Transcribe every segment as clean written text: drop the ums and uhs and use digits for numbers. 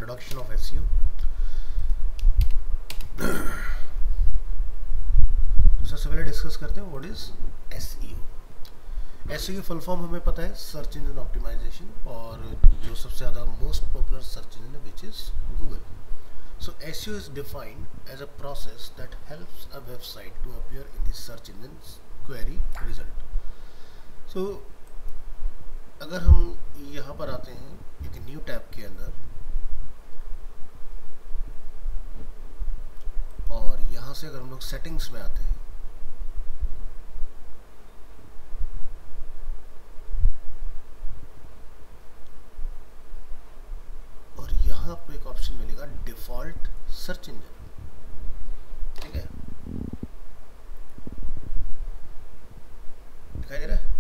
Introduction of SEO. तो सबसे पहले डिस्कस करते हैं व्हाट इज एसईओ। एसईओ की फुल फॉर्म हमें पता है, सर्च इंजन ऑप्टिमाइजेशन, और जो सबसे ज़्यादा मोस्ट पॉपुलर सर्च इंजन है which is Google. So SEO is defined as a process that helps a website to appear in the search engine's query result. So अगर हम यहाँ पर आते हैं एक न्यू टैब के अंदर और यहाँ से अगर हम लोग सेटिंग्स में आते हैं और यहाँ पे एक ऑप्शन मिलेगा डिफॉल्ट सर्च इंजन, ठीक है, दिखाई दे रहा है।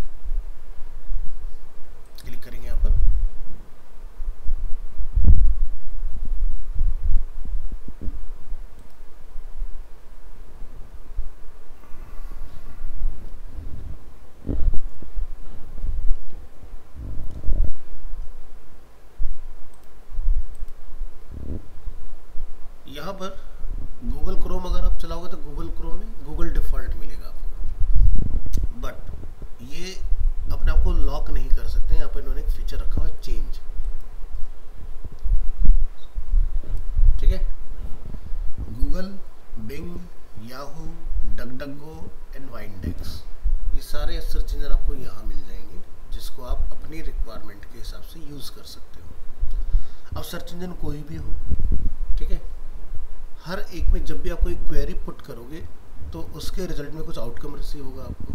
क्लिक करेंगे यहाँ पर, यहाँ पर गूगल क्रोम अगर आप चलाओगे तो गूगल क्रोम में गूगल डिफॉल्ट मिलेगा आपको, बट ये अपने आप को लॉक नहीं कर सकते हैं। यहाँ पर इन्होंने एक फीचर रखा हुआ है चेंज, ठीक है। Google, Bing, Yahoo, DuckDuckGo and Yandex, ये सारे सर्च इंजन आपको यहाँ मिल जाएंगे जिसको आप अपनी रिक्वायरमेंट के हिसाब से यूज़ कर सकते हो। अब सर्च इंजन कोई भी हो, ठीक है, हर एक में जब भी आप कोई क्वेरी पुट करोगे तो उसके रिजल्ट में कुछ आउटकम रिसीव होगा आपको,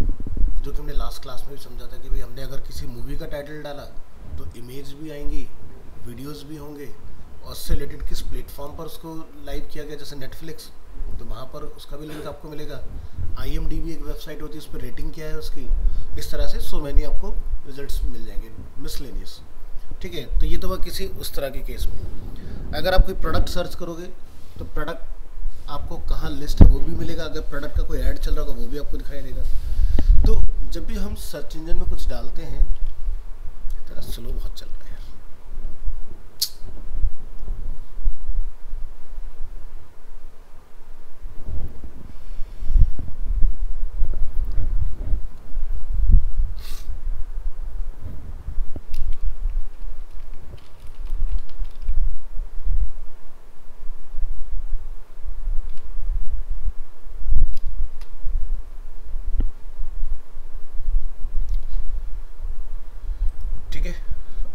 जो कि हमने लास्ट क्लास में भी समझा था कि भाई हमने अगर किसी मूवी का टाइटल डाला तो इमेज भी आएंगी, वीडियोस भी होंगे, और उससे रिलेटेड किस प्लेटफॉर्म पर उसको लाइव किया गया, जैसे नेटफ्लिक्स, तो वहाँ पर उसका भी लिंक आपको मिलेगा। IMDb एक वेबसाइट होती है, उस पर रेटिंग क्या है उसकी, इस तरह से सो मैनी आपको रिजल्ट्स मिल जाएंगे मिसलेनियस, ठीक है। तो ये तो वह किसी उस तरह के केस में। अगर आप कोई प्रोडक्ट सर्च करोगे तो प्रोडक्ट आपको कहाँ लिस्ट है वो भी मिलेगा, अगर प्रोडक्ट का कोई ऐड चल रहा होगा वो भी आपको दिखाई देगा। तो जब भी हम सर्च इंजन में कुछ डालते हैं, तेरा स्लो बहुत चल रहा है यार।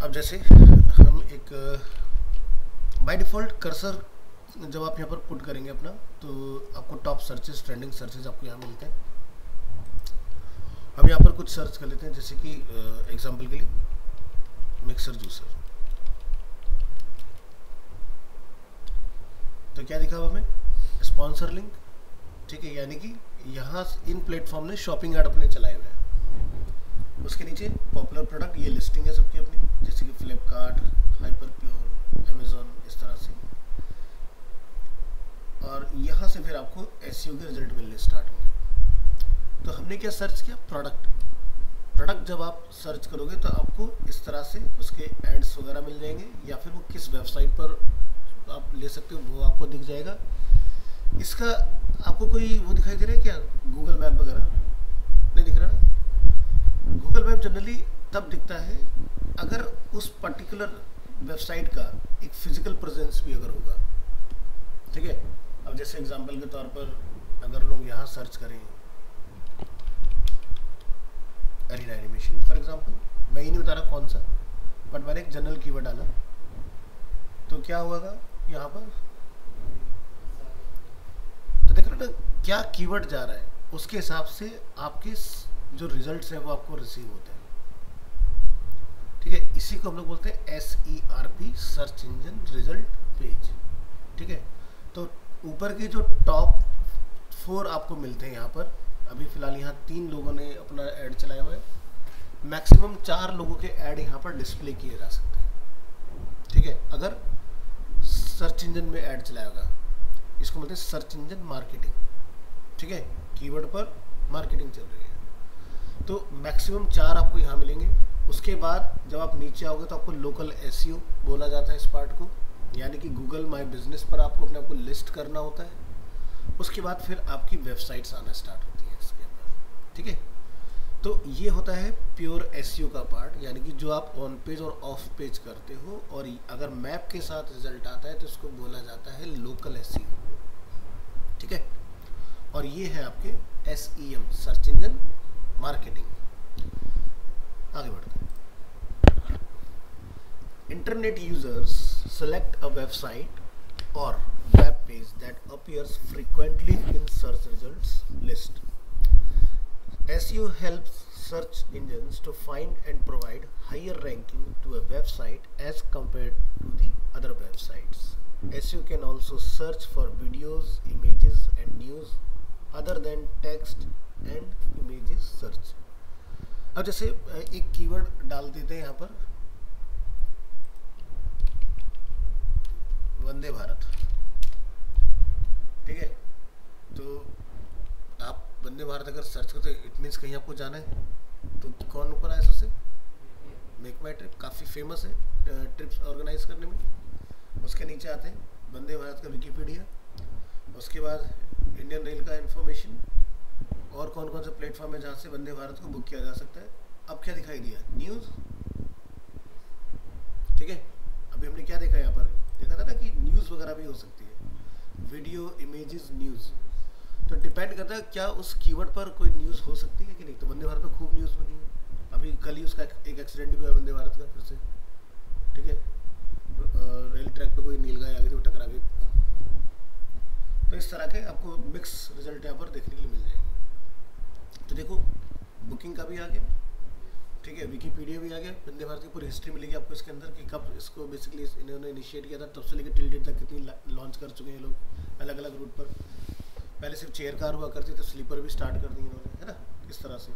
अब जैसे हम एक बाय डिफ़ॉल्ट कर्सर जब आप यहाँ पर पुट करेंगे अपना, तो आपको टॉप सर्चेस, ट्रेंडिंग सर्चेस आपको यहाँ मिलते हैं। हम यहाँ पर कुछ सर्च कर लेते हैं, जैसे कि एग्जांपल के लिए मिक्सर जूसर, तो क्या दिखा हमें, स्पॉन्सर लिंक, ठीक है, यानी कि यहाँ इन प्लेटफॉर्म ने शॉपिंग ऐड अपने चलाए हुए हैं। उसके नीचे पॉपुलर प्रोडक्ट, ये लिस्टिंग है सबकी अपनी, जैसे कि फ्लिपकार्ट, हाइपरप्योर, अमेजोन, इस तरह से। और यहाँ से फिर आपको एसईओ के रिजल्ट मिलने स्टार्ट होंगे। तो हमने क्या सर्च किया, प्रोडक्ट जब आप सर्च करोगे तो आपको इस तरह से उसके एड्स वगैरह मिल जाएंगे, या फिर वो किस वेबसाइट पर आप ले सकते हो वो आपको दिख जाएगा। इसका आपको कोई वो दिखाई दे रहा है क्या, गूगल मैप वगैरह नहीं दिख रहा ना। गूगल मैप जनरली तब दिखता है अगर उस पर्टिकुलर वेबसाइट का एक फिजिकल प्रेजेंस भी अगर होगा, ठीक है। अब जैसे एग्जांपल के तौर पर अगर लोग यहाँ सर्च करें अरीना एनिमेशन फॉर एग्जांपल, मैं ये नहीं बता रहा कौन सा, बट मैंने एक जनरल कीवर्ड डाला तो क्या होगा यहाँ पर, तो देख रहे हो ना क्या कीवर्ड जा रहा है, उसके हिसाब से आपके जो रिजल्ट्स हैं वो आपको रिसीव होते हैं, ठीक है। इसी को हम लोग बोलते हैं SERP, search engine result page, ठीक है। तो ऊपर के जो टॉप 4 आपको मिलते हैं यहाँ पर, अभी फिलहाल यहाँ 3 लोगों ने अपना ऐड चलाया हुआ है, मैक्सिमम 4 लोगों के ऐड यहाँ पर डिस्प्ले किए जा सकते हैं, ठीक है, अगर सर्च इंजन में ऐड चलाया होगा। इसको बोलते हैं सर्च इंजन मार्केटिंग, ठीक है, कीवर्ड पर मार्केटिंग चल रही है। तो मैक्सिमम 4 आपको यहाँ मिलेंगे। उसके बाद जब आप नीचे आओगे तो आपको लोकल एसईओ बोला जाता है इस पार्ट को, यानी कि गूगल माई बिजनेस पर आपको अपने आप को लिस्ट करना होता है। उसके बाद फिर आपकी वेबसाइट्स आना स्टार्ट होती है इसके अंदर, ठीक है। तो ये होता है प्योर एसईओ का पार्ट, यानी कि जो आप ऑन पेज और ऑफ पेज करते हो, और अगर मैप के साथ रिजल्ट आता है तो इसको बोला जाता है लोकल एसईओ, ठीक है। और ये है आपके एसईएम, सर्च इंजन मार्केटिंग। आगे बढ़ते हैं। Internet users select a website or web page that appears frequently in search results list. SEO helps search engines to find and provide higher ranking to a website as compared to the other websites. SEO can also search for videos, images and news other than text and images search. अब जैसे एक keyword डाल देते हैं यहाँ पर वंदे भारत, ठीक है। तो आप वंदे भारत अगर सर्च करते हो इट मीन्स कहीं आपको जाना है, तो कौन ऊपर आया सबसे? मेक माई ट्रिप, काफ़ी फेमस है ट्रिप्स ऑर्गेनाइज करने में। उसके नीचे आते हैं वंदे भारत का विकीपीडिया, उसके बाद इंडियन रेल का इंफॉर्मेशन, और कौन कौन से प्लेटफॉर्म है जहाँ से वंदे भारत को बुक किया जा सकता है। अब क्या दिखाई दिया? न्यूज़, ठीक है। अभी हमने क्या देखा यहाँ पर? देखा था ना कि न्यूज़ वगैरह भी हो सकती है, वीडियो, इमेजेस, न्यूज़। तो डिपेंड करता है क्या उस कीवर्ड पर कोई न्यूज़ हो सकती है कि नहीं। तो वंदे भारत में खूब न्यूज़ बनी है, अभी कल ही उसका एक एक्सीडेंट भी हुआ है वंदे भारत का फिर से, ठीक है। रेल ट्रैक पे कोई नीलगाय आ गई थी, वो टकरा गई। तो इस तरह के आपको मिक्स रिजल्ट यहाँ पर देखने के लिए मिल जाएंगे। तो देखो बुकिंग का भी आ गया, ठीक है, विकीपीडिया भी आ गया, वंदे भारत की पूरी हिस्ट्री मिलेगी आपको इसके अंदर कि कब इसको बेसिकली इन्होंने इनिशिएट किया था, तब से लेकर टिल डेट तक कितनी लॉन्च कर चुके हैं लोग अलग अलग रूट पर। पहले सिर्फ चेयर कार हुआ करती, तो स्लीपर भी स्टार्ट कर दी इन्होंने, है ना, इस तरह से।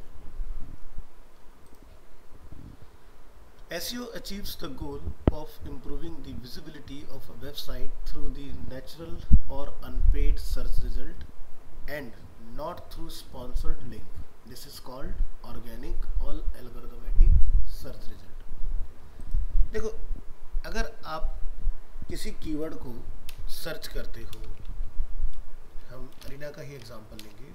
SEO achieves the goal of improving the visibility of a website through the natural or unpaid search result and not through sponsored link. This is called organic or algorithmic search result. देखो अगर आप किसी keyword को search करते हो, हम arena का ही example लेंगे।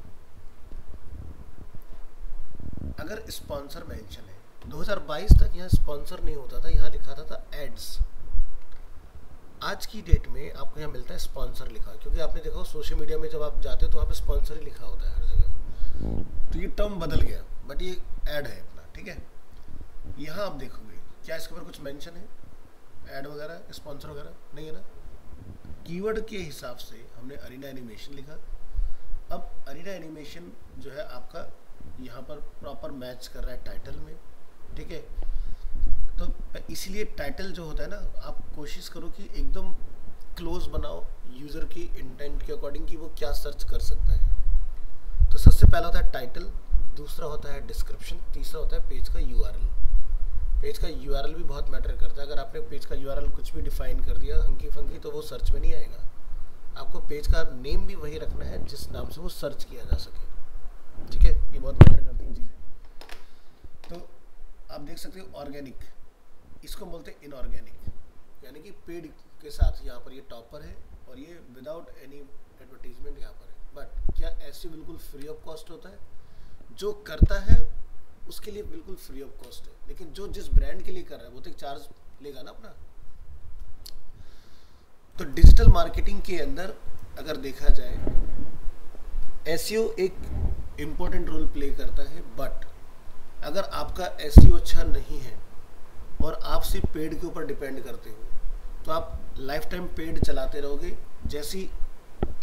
अगर स्पॉन्सर मेंशन है, 2022 तक यहाँ स्पॉन्सर नहीं होता था, यहाँ लिखा था एड्स। आज की डेट में आपको यहाँ मिलता है स्पॉन्सर लिखा, क्योंकि आपने देखा सोशल मीडिया में जब आप जाते हो तो वहाँ पे स्पॉन्सर ही लिखा होता है हर जगह। तो ये टर्म बदल गया, बट ये ऐड है अपना, ठीक है। यहाँ आप देखोगे क्या इसके ऊपर कुछ मेंशन है, ऐड वगैरह, स्पॉन्सर वगैरह नहीं है ना। कीवर्ड के हिसाब से हमने अरीना एनिमेशन लिखा। अब अरीना एनिमेशन जो है आपका यहाँ पर प्रॉपर मैच कर रहा है टाइटल में, ठीक है। तो इसलिए टाइटल जो होता है ना, आप कोशिश करो कि एकदम क्लोज बनाओ यूज़र की इंटेंट के अकॉर्डिंग कि वो क्या सर्च कर सकता है। तो सबसे पहला होता है टाइटल, दूसरा होता है डिस्क्रिप्शन, तीसरा होता है पेज का यूआरएल। पेज का यूआरएल भी बहुत मैटर करता है। अगर आपने पेज का यूआरएल कुछ भी डिफाइन कर दिया हंकी फंकी, तो वो सर्च में नहीं आएगा। आपको पेज का नेम भी वही रखना है जिस नाम से वो सर्च किया जा सके, ठीक है। ये बहुत मैटर करती हैं चीज़ें। तो आप देख सकते हो ऑर्गेनिक, इसको बोलते हैं इनऑर्गेनिक, यानी कि पेड के साथ यहाँ पर ये टॉप पर है और ये विदाउट एनी एडवर्टीजमेंट यहाँ पर है। बट क्या ऐसे बिल्कुल फ्री ऑफ कॉस्ट होता है? जो करता है उसके लिए बिल्कुल फ्री ऑफ कॉस्ट है, लेकिन जो जिस ब्रांड के लिए कर रहा है वो तो एक चार्ज लेगा ना अपना। तो डिजिटल मार्केटिंग के अंदर अगर देखा जाए एसईओ एक इम्पोर्टेंट रोल प्ले करता है, बट अगर आपका एसईओ अच्छा नहीं है और आप सिर्फ पेड के ऊपर डिपेंड करते हो तो आप लाइफ टाइम पेड चलाते रहोगे। जैसी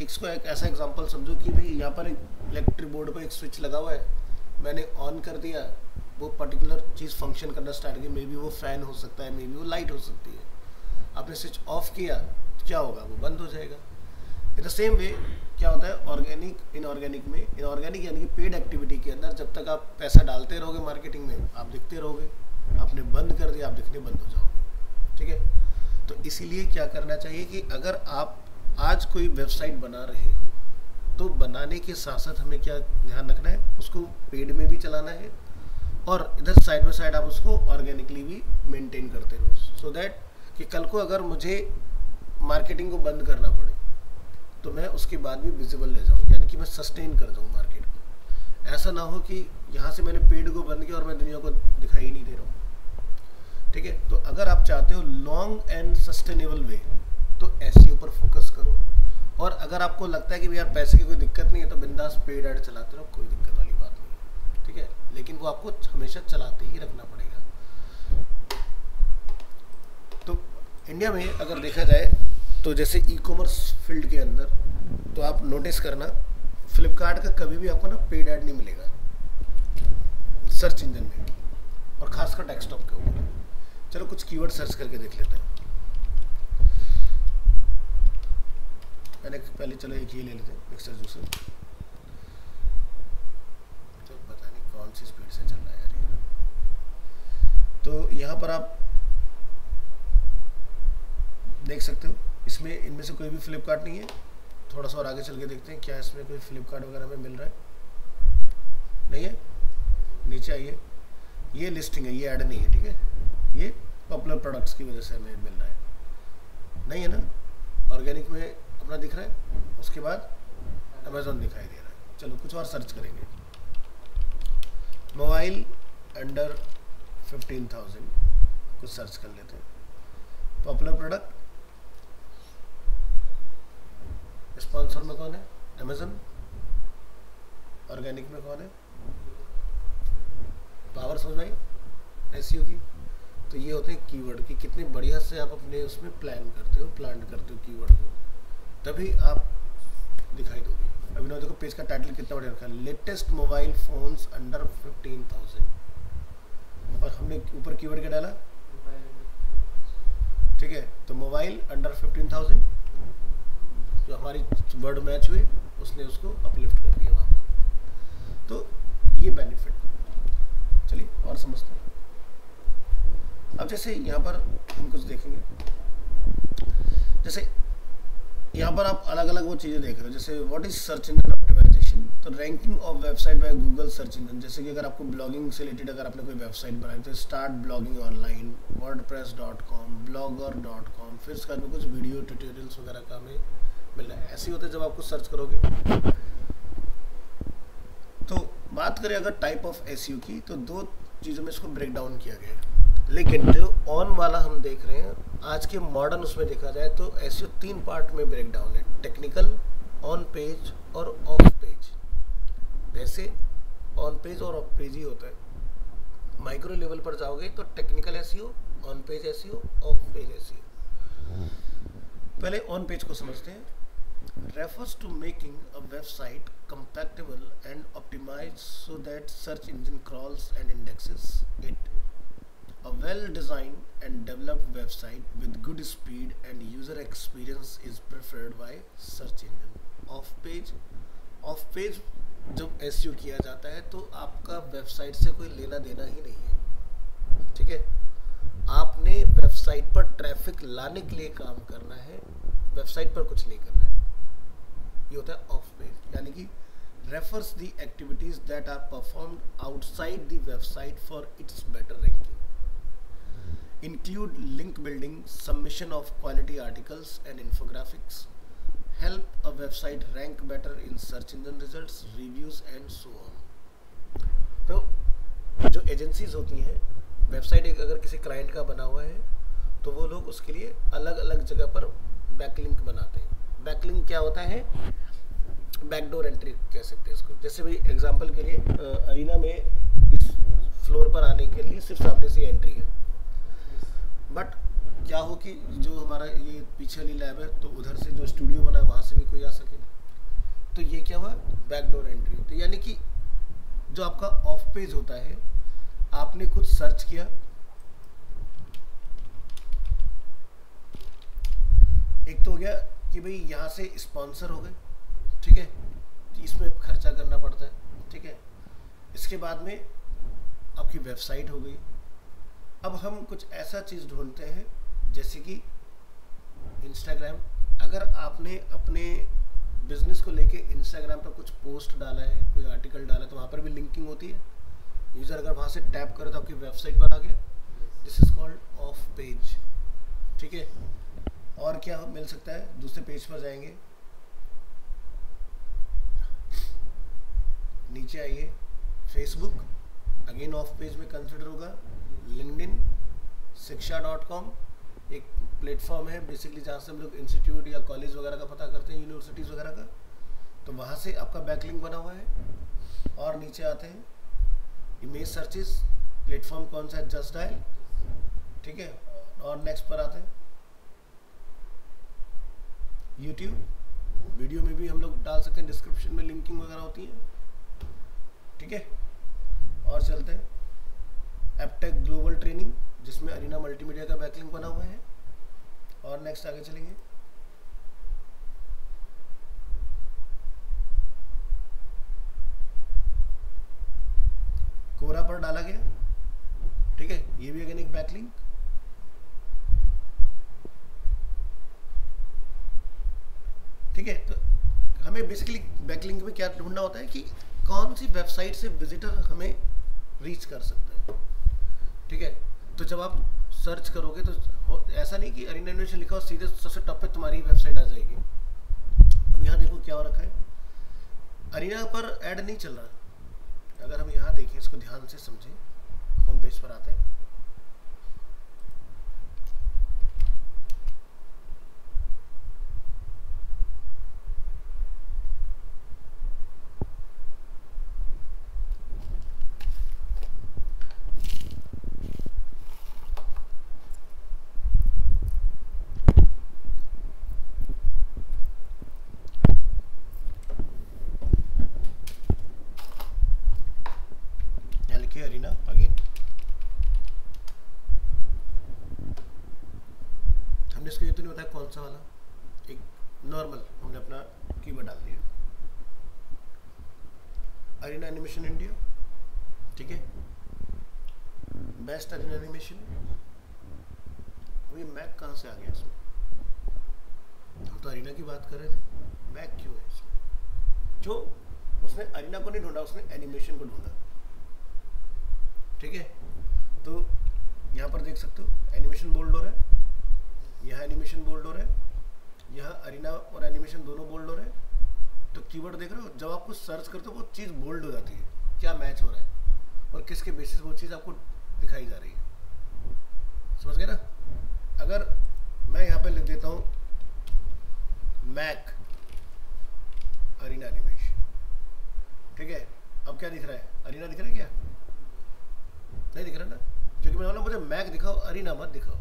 इसको एक ऐसा एग्जांपल समझो कि भाई यहाँ पर एक इलेक्ट्रिक बोर्ड पर एक स्विच लगा हुआ है, मैंने ऑन कर दिया, वो पर्टिकुलर चीज़ फंक्शन करना स्टार्ट की, मे बी वो फ़ैन हो सकता है, मे बी वो लाइट हो सकती है। आपने स्विच ऑफ किया तो क्या होगा? वो बंद हो जाएगा। इन द सेम वे क्या होता है ऑर्गेनिक इनऑर्गेनिक में? इनऑर्गेनिक यानी कि पेड एक्टिविटी के अंदर जब तक आप पैसा डालते रहोगे मार्केटिंग में, आप दिखते रहोगे। आपने बंद कर दिया, आप दिखने बंद हो जाओगे, ठीक है। तो इसीलिए क्या करना चाहिए कि अगर आप आज कोई वेबसाइट बना रहे हो तो बनाने के साथ साथ हमें क्या ध्यान रखना है, उसको पेड में भी चलाना है और इधर साइड बाय साइड आप उसको ऑर्गेनिकली भी मेंटेन करते रहो, सो दैट कि कल को अगर मुझे मार्केटिंग को बंद करना पड़े तो मैं उसके बाद भी विजिबल ले जाऊँ, यानी कि मैं सस्टेन कर दूँ मार्केट को। ऐसा ना हो कि यहाँ से मैंने पेड को बंद किया और मैं दुनिया को दिखाई ही नहीं दे रहा हूँ। ठीक है, तो अगर आप चाहते हो लॉन्ग एंड सस्टेनेबल वे तो एसईओ पर फोकस करो। और अगर आपको लगता है कि यार पैसे की कोई दिक्कत नहीं है तो बिंदास पेड ऐड चलाते रहो, कोई दिक्कत वाली बात नहीं है। ठीक है, लेकिन वो आपको हमेशा चलाते ही रखना पड़ेगा। तो इंडिया में अगर देखा जाए तो जैसे ई कॉमर्स फील्ड के अंदर तो आप नोटिस करना फ्लिपकार्ट का कभी भी आपको ना पेड ऐड नहीं मिलेगा सर्च इंजन में, और खासकर डेस्कटॉप के ऊपर। चलो कुछ कीवर्ड सर्च करके देख लेते हैं। पहले चलो एक ही ले लेते हैं, मिक्सर जूसर। तो पता नहीं कौन सी स्पीड से चल रहा है यार ये। तो यहाँ पर आप देख सकते हो इसमें इनमें से कोई भी फ्लिपकार्ट नहीं है। थोड़ा सा और आगे चल के देखते हैं क्या इसमें कोई फ्लिपकार्ट वगैरह में मिल रहा है। नहीं है, नीचे आइए, ये लिस्टिंग है, ये ऐड नहीं है। ठीक है, ये पॉपुलर प्रोडक्ट्स की वजह से हमें मिल रहा है, नहीं है ना। ऑर्गेनिक में अपना दिख रहा है, उसके बाद अमेजोन दिखाई दे रहा है। चलो कुछ और सर्च करेंगे। मोबाइल अंडर 15,000 कुछ सर्च कर लेते हैं। पॉपुलर प्रोडक्ट स्पॉन्सर में कौन है? अमेजोन। ऑर्गेनिक में कौन है? पावर समझ आई एसईओ की। तो ये होते हैं कीवर्ड की कितने बढ़िया से आप अपने उसमें प्लान करते हो, प्लांट करते हो कीवर्ड को, तभी आप दिखाई दोगे। अभी ना देखो पेज का टाइटल कितना बढ़िया रखा है, लेटेस्ट मोबाइल फोन्स अंडर 15,000, और हमने ऊपर कीवर्ड क्या डाला? ठीक है, तो मोबाइल अंडर 15,000 जो हमारी वर्ड मैच हुई उसने उसको अपलिफ्ट कर दिया वहाँ पर। तो ये बेनिफिट। चलिए और समझते हैं। अब जैसे यहाँ पर हम कुछ देखेंगे, जैसे यहाँ पर आप अलग अलग वो चीज़ें देख रहे हो, जैसे what is search engine optimization. तो ranking of website by Google search engine. जैसे कि अगर आपको ब्लॉगिंग से रिलेटेड अगर आपने कोई वेबसाइट बनाई तो start blogging online, wordpress.com, blogger.com, फिर उसके बाद में कुछ वीडियो ट्यूटोरियल्स वगैरह का हमें मिल रहा है। ऐसे ही होता है जब आपको सर्च करोगे। तो बात करें अगर टाइप ऑफ एसईओ की, तो दो चीज़ों में इसको ब्रेक डाउन किया गया है। लेकिन जो ऑन वाला हम देख रहे हैं आज के मॉडर्न उसमें देखा जाए तो एसईओ 3 पार्ट में ब्रेक डाउन है, टेक्निकल, ऑन पेज और ऑफ पेज। वैसे ऑन पेज और ऑफ पेज ही होता है। माइक्रो लेवल पर जाओगे तो technical SEO, on page SEO, of page SEO. पहले ऑन पेज को समझते हैं। refers to making a website compatible and optimized so that search engine crawls and indexes it. A well-designed and developed website with good speed and user experience is preferred by search engine. Off page जब SEO किया जाता है तो आपका website से कोई लेना देना ही नहीं है। ठीक है, आपने वेबसाइट पर ट्रैफिक लाने के लिए काम करना है, वेबसाइट पर कुछ नहीं करना है। ये होता है ऑफ पेज, यानी कि refers the activities that are performed outside the website for its better ranking. Include link building, submission of quality articles and infographics, help a website rank better in search engine results, reviews and so on. तो जो agencies होती हैं, website एक अगर किसी client का बना हुआ है तो वो लोग उसके लिए अलग अलग जगह पर बैकलिंक बनाते हैं। बैकलिंक क्या होता है? बैकडोर एंट्री कह सकते हैं इसको। जैसे भाई एग्जांपल के लिए अरीना में इस फ्लोर पर आने के लिए सिर्फ सामने से एंट्री है, बट क्या हो कि जो हमारा ये पीछे वाली लैब है तो उधर से जो स्टूडियो बना है वहाँ से भी कोई आ सके, तो ये क्या हुआ? Backdoor entry. तो यानी कि जो आपका ऑफ पेज होता है, आपने कुछ सर्च किया, एक तो हो गया कि भाई यहाँ से स्पॉन्सर हो गए, ठीक है, इसमें खर्चा करना पड़ता है। ठीक है, इसके बाद में आपकी वेबसाइट हो गई। अब हम कुछ ऐसा चीज़ ढूंढते हैं जैसे कि इंस्टाग्राम। अगर आपने अपने बिजनेस को लेके इंस्टाग्राम पर कुछ पोस्ट डाला है, कोई आर्टिकल डाला है, तो वहाँ पर भी लिंकिंग होती है। यूज़र अगर वहाँ से टैप करे तो आपकी वेबसाइट पर आ गया। This is called off page. ठीक है, और क्या मिल सकता है, दूसरे पेज पर जाएंगे, नीचे आइए, फेसबुक अगेन ऑफ पेज में कंसिडर होगा, लिंक्डइन, शिक्षा.com एक प्लेटफॉर्म है बेसिकली जहाँ से हम लोग इंस्टीट्यूट या कॉलेज वगैरह का पता करते हैं, यूनिवर्सिटीज़ वगैरह का, तो वहाँ से आपका बैकलिंक बना हुआ है। और नीचे आते हैं इमेज सर्चेस, प्लेटफॉर्म कौन सा है, जस्ट डायल, ठीक है। और नेक्स्ट पर आते हैं यूट्यूब, वीडियो में भी हम लोग डाल सकते हैं, डिस्क्रिप्शन में लिंकिंग वगैरह होती है, ठीक है। और चलते हैं एपटेक ग्लोबल ट्रेनिंग जिसमें अरीना मल्टीमीडिया का बैकलिंक बना हुआ है। और नेक्स्ट आगे चलेंगे, कोरा पर डाला गया, ठीक है, ये भी अगेन एक बैकलिंक। ठीक है, तो हमें बेसिकली बैकलिंक में क्या ढूंढना होता है कि कौन सी वेबसाइट से विजिटर हमें रीच कर सकता है, ठीक है। तो जब आप सर्च करोगे तो ऐसा नहीं कि अरीना इनोवेशन लिखा हो सीधे सबसे टॉप पे तुम्हारी वेबसाइट आ जाएगी। अब यहाँ देखो क्या हो रखा है, अरीना पर ऐड नहीं चल रहा। अगर हम यहाँ देखें, इसको ध्यान से समझें, होम पेज पर आते हैं, अरीना अगेन, हमने इसको ये तो नहीं बताया कौन सा वाला, एक नॉर्मल हमने अपना कीवर्ड डाल दिया, अरीना एनिमेशन इंडिया, ठीक है, बेस्ट अरीना एनिमेशन। ये मैक कहाँ से आ गया इसमें, हम तो अरीना की बात कर रहे थे, मैक क्यों है इसमें? जो उसने अरीना को नहीं ढूंढा, उसने एनिमेशन को ढूंढा, ठीक है। तो यहाँ पर देख सकते हो एनिमेशन बोल्ड हो रहा है, यहाँ एनिमेशन बोल्ड हो रहा है, यहाँ अरीना और एनिमेशन दोनों बोल्ड हो रहे हैं। तो कीवर्ड देख रहे हो, जब आपको सर्च करते हो वो चीज़ बोल्ड हो जाती है, क्या मैच हो रहा है और किसके बेसिस वो चीज़ आपको दिखाई जा रही है, समझ गए ना। अगर मैं यहाँ पे लिख देता हूँ मैक अरीना एनिमेशन, ठीक है, अब क्या दिख रहा है, अरीना दिख रहा है क्या? नहीं दिख रहा ना, क्योंकि मैंने बोला मुझे मैक दिखाओ, अरीना मत दिखाओ।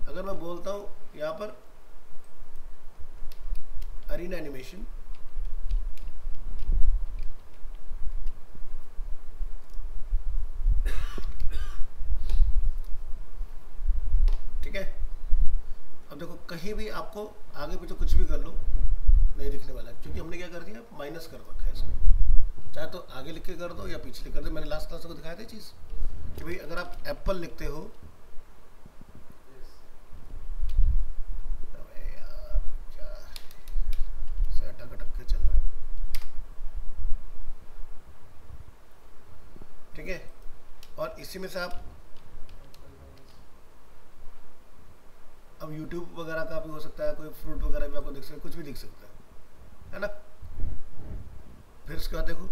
अगर मैं बोलता हूँ यहाँ पर अरीना एनिमेशन, ठीक है, अब देखो कहीं भी आपको आगे पीछे कुछ भी कर लो नहीं दिखने वाला, क्योंकि हमने क्या कर दिया, माइनस कर रखा है इसको। चाहे तो आगे लिख के कर दो या पीछे लिख कर दो। मैंने लास्ट क्लास को दिखाया था चीज़ कि भाई अगर आप एप्पल लिखते हो, यार क्या से अटक अटक के चल रहा है, ठीक है। और इसी में से आप अब YouTube वगैरह का भी हो सकता है, कोई फ्रूट वगैरह भी आपको दिख सकता है, कुछ भी दिख सकता है ना। फिर उसके बाद देखो,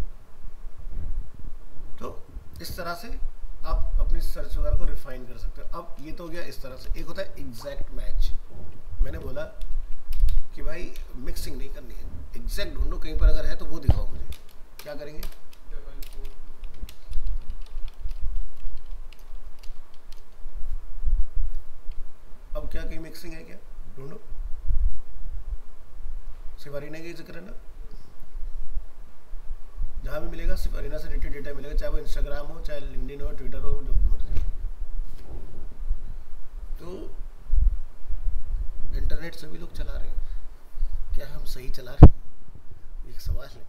तो इस तरह से आप अपनी सर्च वगैरह को रिफाइन कर सकते हो। अब ये तो हो गया इस तरह से। एक होता है एग्जैक्ट मैच, मैंने बोला कि भाई मिक्सिंग नहीं करनी है, एग्जैक्ट ढूंढो, कहीं पर अगर है तो वो दिखाओ मुझे। क्या करेंगे, अब क्या कहीं मिक्सिंग है क्या, ढूंढो, सिर्फ अरीना का जिक्र है ना, जहाँ भी मिलेगा सिर्फ अरीना से रिलेटेड डेटा मिलेगा, चाहे वो इंस्टाग्राम हो, चाहे लिंक्डइन हो, ट्विटर हो, जो भी मर्जी। तो इंटरनेट सभी लोग चला रहे हैं, क्या हम सही चला रहे हैं, एक सवाल है।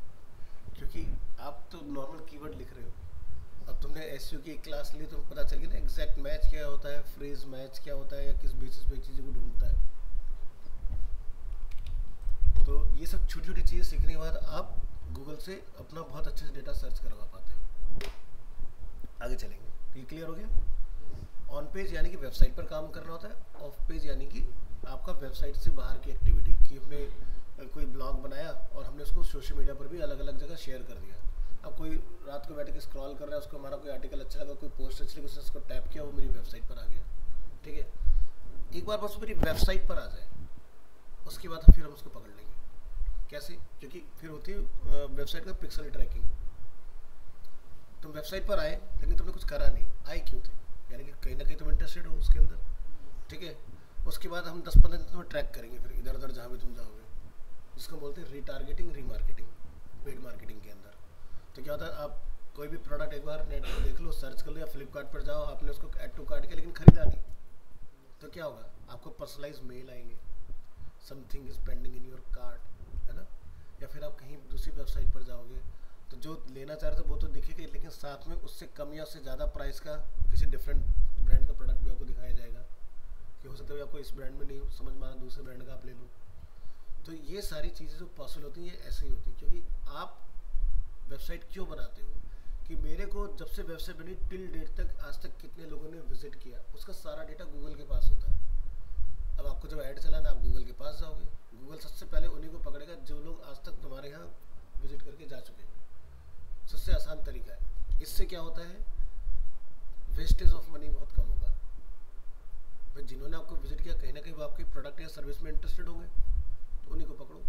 क्योंकि आप तो नॉर्मल कीवर्ड लिख रहे हो, अब तुमने एसईओ की एक क्लास ली तो पता चल गया ना एग्जैक्ट मैच क्या होता है, फ्रेज मैच क्या होता है, या किस बेसिस पे चीज़ों को ढूंढता है। तो ये सब छोटी छोटी चीज़ें सीखने के बाद आप गूगल से अपना बहुत अच्छे से डेटा सर्च करवा पाते हैं। आगे चलेंगे, तो ये क्लियर हो गया। ऑन पेज यानी कि वेबसाइट पर काम करना होता है, ऑफ पेज यानी कि आप आपका वेबसाइट से बाहर की एक्टिविटी कि हमने कोई ब्लॉग बनाया और हमने उसको सोशल मीडिया पर भी अलग अलग जगह शेयर कर दिया। अब कोई रात को बैठ के स्क्रॉल कर रहा है, उसको हमारा कोई आर्टिकल अच्छा लगा, कोई पोस्ट अच्छी लगी, उसने उसको टैप किया, वो मेरी वेबसाइट पर आ गया। ठीक है, एक बार बस मेरी वेबसाइट पर आ जाए, उसके बाद फिर हम उसको पकड़ लेंगे। कैसे? क्योंकि फिर होती है वेबसाइट का पिक्सल ट्रैकिंग। तुम वेबसाइट पर आए लेकिन तुमने कुछ करा नहीं, आए क्यों थे? यानी कि कहीं ना कहीं तुम इंटरेस्टेड हो उसके अंदर। ठीक है, उसके बाद हम 10-15 दिन तुम्हें ट्रैक करेंगे फिर इधर उधर जहाँ भी तुम जाओगे, जिसको बोलते हैं रीटारगेटिंग, रीमार्केटिंग, पेड मार्केटिंग के अंदर। तो क्या होता है, आप कोई भी प्रोडक्ट एक बार नेट पर देख लो, सर्च कर लो, या फ्लिपकार्ट पर जाओ, आपने उसको ऐड टू कार्ट किया लेकिन खरीदा नहीं, तो क्या होगा, आपको पर्सनलाइज मेल आएंगे, something is pending in your cart, है ना। या फिर आप कहीं दूसरी वेबसाइट पर जाओगे तो जो लेना चाह रहे थे वो तो दिखेगा, लेकिन साथ में उससे कम या उससे ज़्यादा प्राइस का किसी डिफरेंट ब्रांड का प्रोडक्ट भी आपको दिखाया जाएगा कि हो सकता है आपको इस ब्रांड में नहीं समझ में आ रहा, दूसरे ब्रांड का आप ले लो। तो ये सारी चीज़ें जो पॉसिबल होती हैं ये ऐसे ही होती हैं, क्योंकि आप वेबसाइट क्यों बनाते हो कि मेरे को जब से वेबसाइट बनी टिल डेट तक आज तक कितने लोगों ने विजिट किया, उसका सारा डेटा गूगल के पास होता है। अब आपको जब ऐड चलाना, आप गूगल के पास जाओगे, गूगल सबसे पहले उन्हीं को पकड़ेगा जो लोग आज तक तुम्हारे यहाँ विजिट करके जा चुके हैं। सबसे आसान तरीका है। इससे क्या होता है, वेस्टेज ऑफ मनी बहुत कम होगा। भाई जिन्होंने आपको विजिट किया कहीं ना कहीं वो आपके प्रोडक्ट या सर्विस में इंटरेस्टेड होंगे, तो उन्हीं को पकड़ो,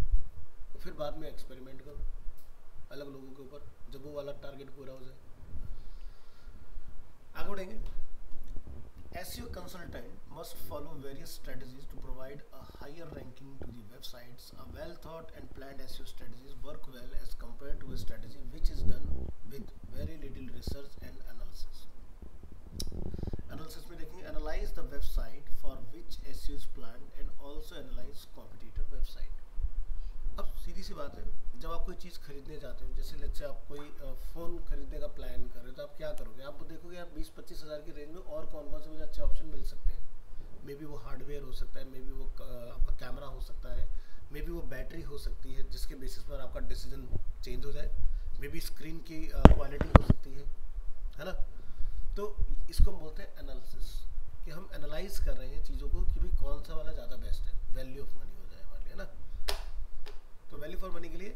तो फिर बाद में एक्सपेरिमेंट करो अलग लोगों के ऊपर, जब वो वाला टारगेट पूरा हो जाए। आगे बढ़ेंगे। SEO consultant must follow various strategies to provide a higher ranking to the websites. A well thought and planned SEO strategies work well as compared to a strategy which is done with very little research and analysis. Analysis में देखेंगे, analyze the website for which SEO is planned and also analyze competitor website. अब सीधी सी बात है, जब आप कोई चीज़ खरीदने जाते हो, जैसे लेट्स से आप कोई फ़ोन खरीदने का प्लान कर रहे हो, तो आप क्या करोगे, आप देखोगे आप 20-25 हज़ार की रेंज में और कौन कौन से मुझे अच्छे ऑप्शन मिल सकते हैं। मे बी वो हार्डवेयर हो सकता है, मे बी वो आपका कैमरा हो सकता है, मे बी वो बैटरी हो सकती है जिसके बेसिस पर आपका डिसीजन चेंज हो जाए, मे बी स्क्रीन की क्वालिटी हो सकती है ना। तो इसको बोलते हैं एनालिसिस, कि हम एनालाइज कर रहे हैं चीज़ों को कि भाई कौन सा वाला ज़्यादा बेस्ट है, वैल्यू ऑफ मनी हो जाए हमारे लिए, है ना। तो वैल्यू फॉर मनी के लिए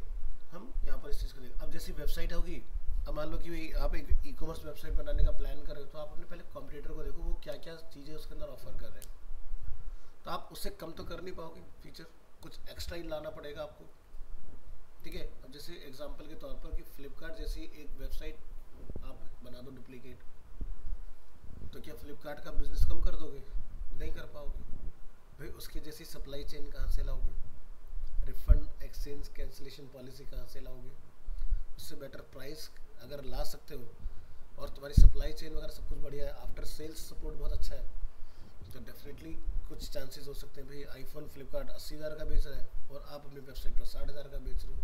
हम यहाँ पर इस चीज़ को देखें। अब जैसी वेबसाइट होगी, अब मान लो कि आप एक ई-कॉमर्स वेबसाइट बनाने का प्लान कर रहे हो, तो आप अपने पहले कॉम्पिटिटर को देखो वो क्या क्या चीज़ें उसके अंदर ऑफर कर रहे हैं। तो आप उससे कम तो कर नहीं पाओगे फीचर, कुछ एक्स्ट्रा ही लाना पड़ेगा आपको। ठीक है, अब जैसे एग्जांपल के तौर पर कि फ्लिपकार्ट जैसी एक वेबसाइट आप बना दो डुप्लीकेट, तो क्या फ्लिपकार्ट का बिजनेस कम कर दोगे? नहीं कर पाओगे। भाई उसकी जैसी सप्लाई चेन कहाँ से लाओगे, रिफंड, एक्सचेंज, कैंसिलेशन पॉलिसी कहाँ से लाओगे? उससे बेटर प्राइस अगर ला सकते हो और तुम्हारी सप्लाई चेन वगैरह सब कुछ बढ़िया है, आफ्टर सेल्स सपोर्ट बहुत अच्छा है, तो डेफिनेटली कुछ चांसेस हो सकते हैं। भाई आईफोन फ्लिपकार्ट 80,000 का बेच रहा है और आप अपनी वेबसाइट पर 60,000 का बेच रहे हो,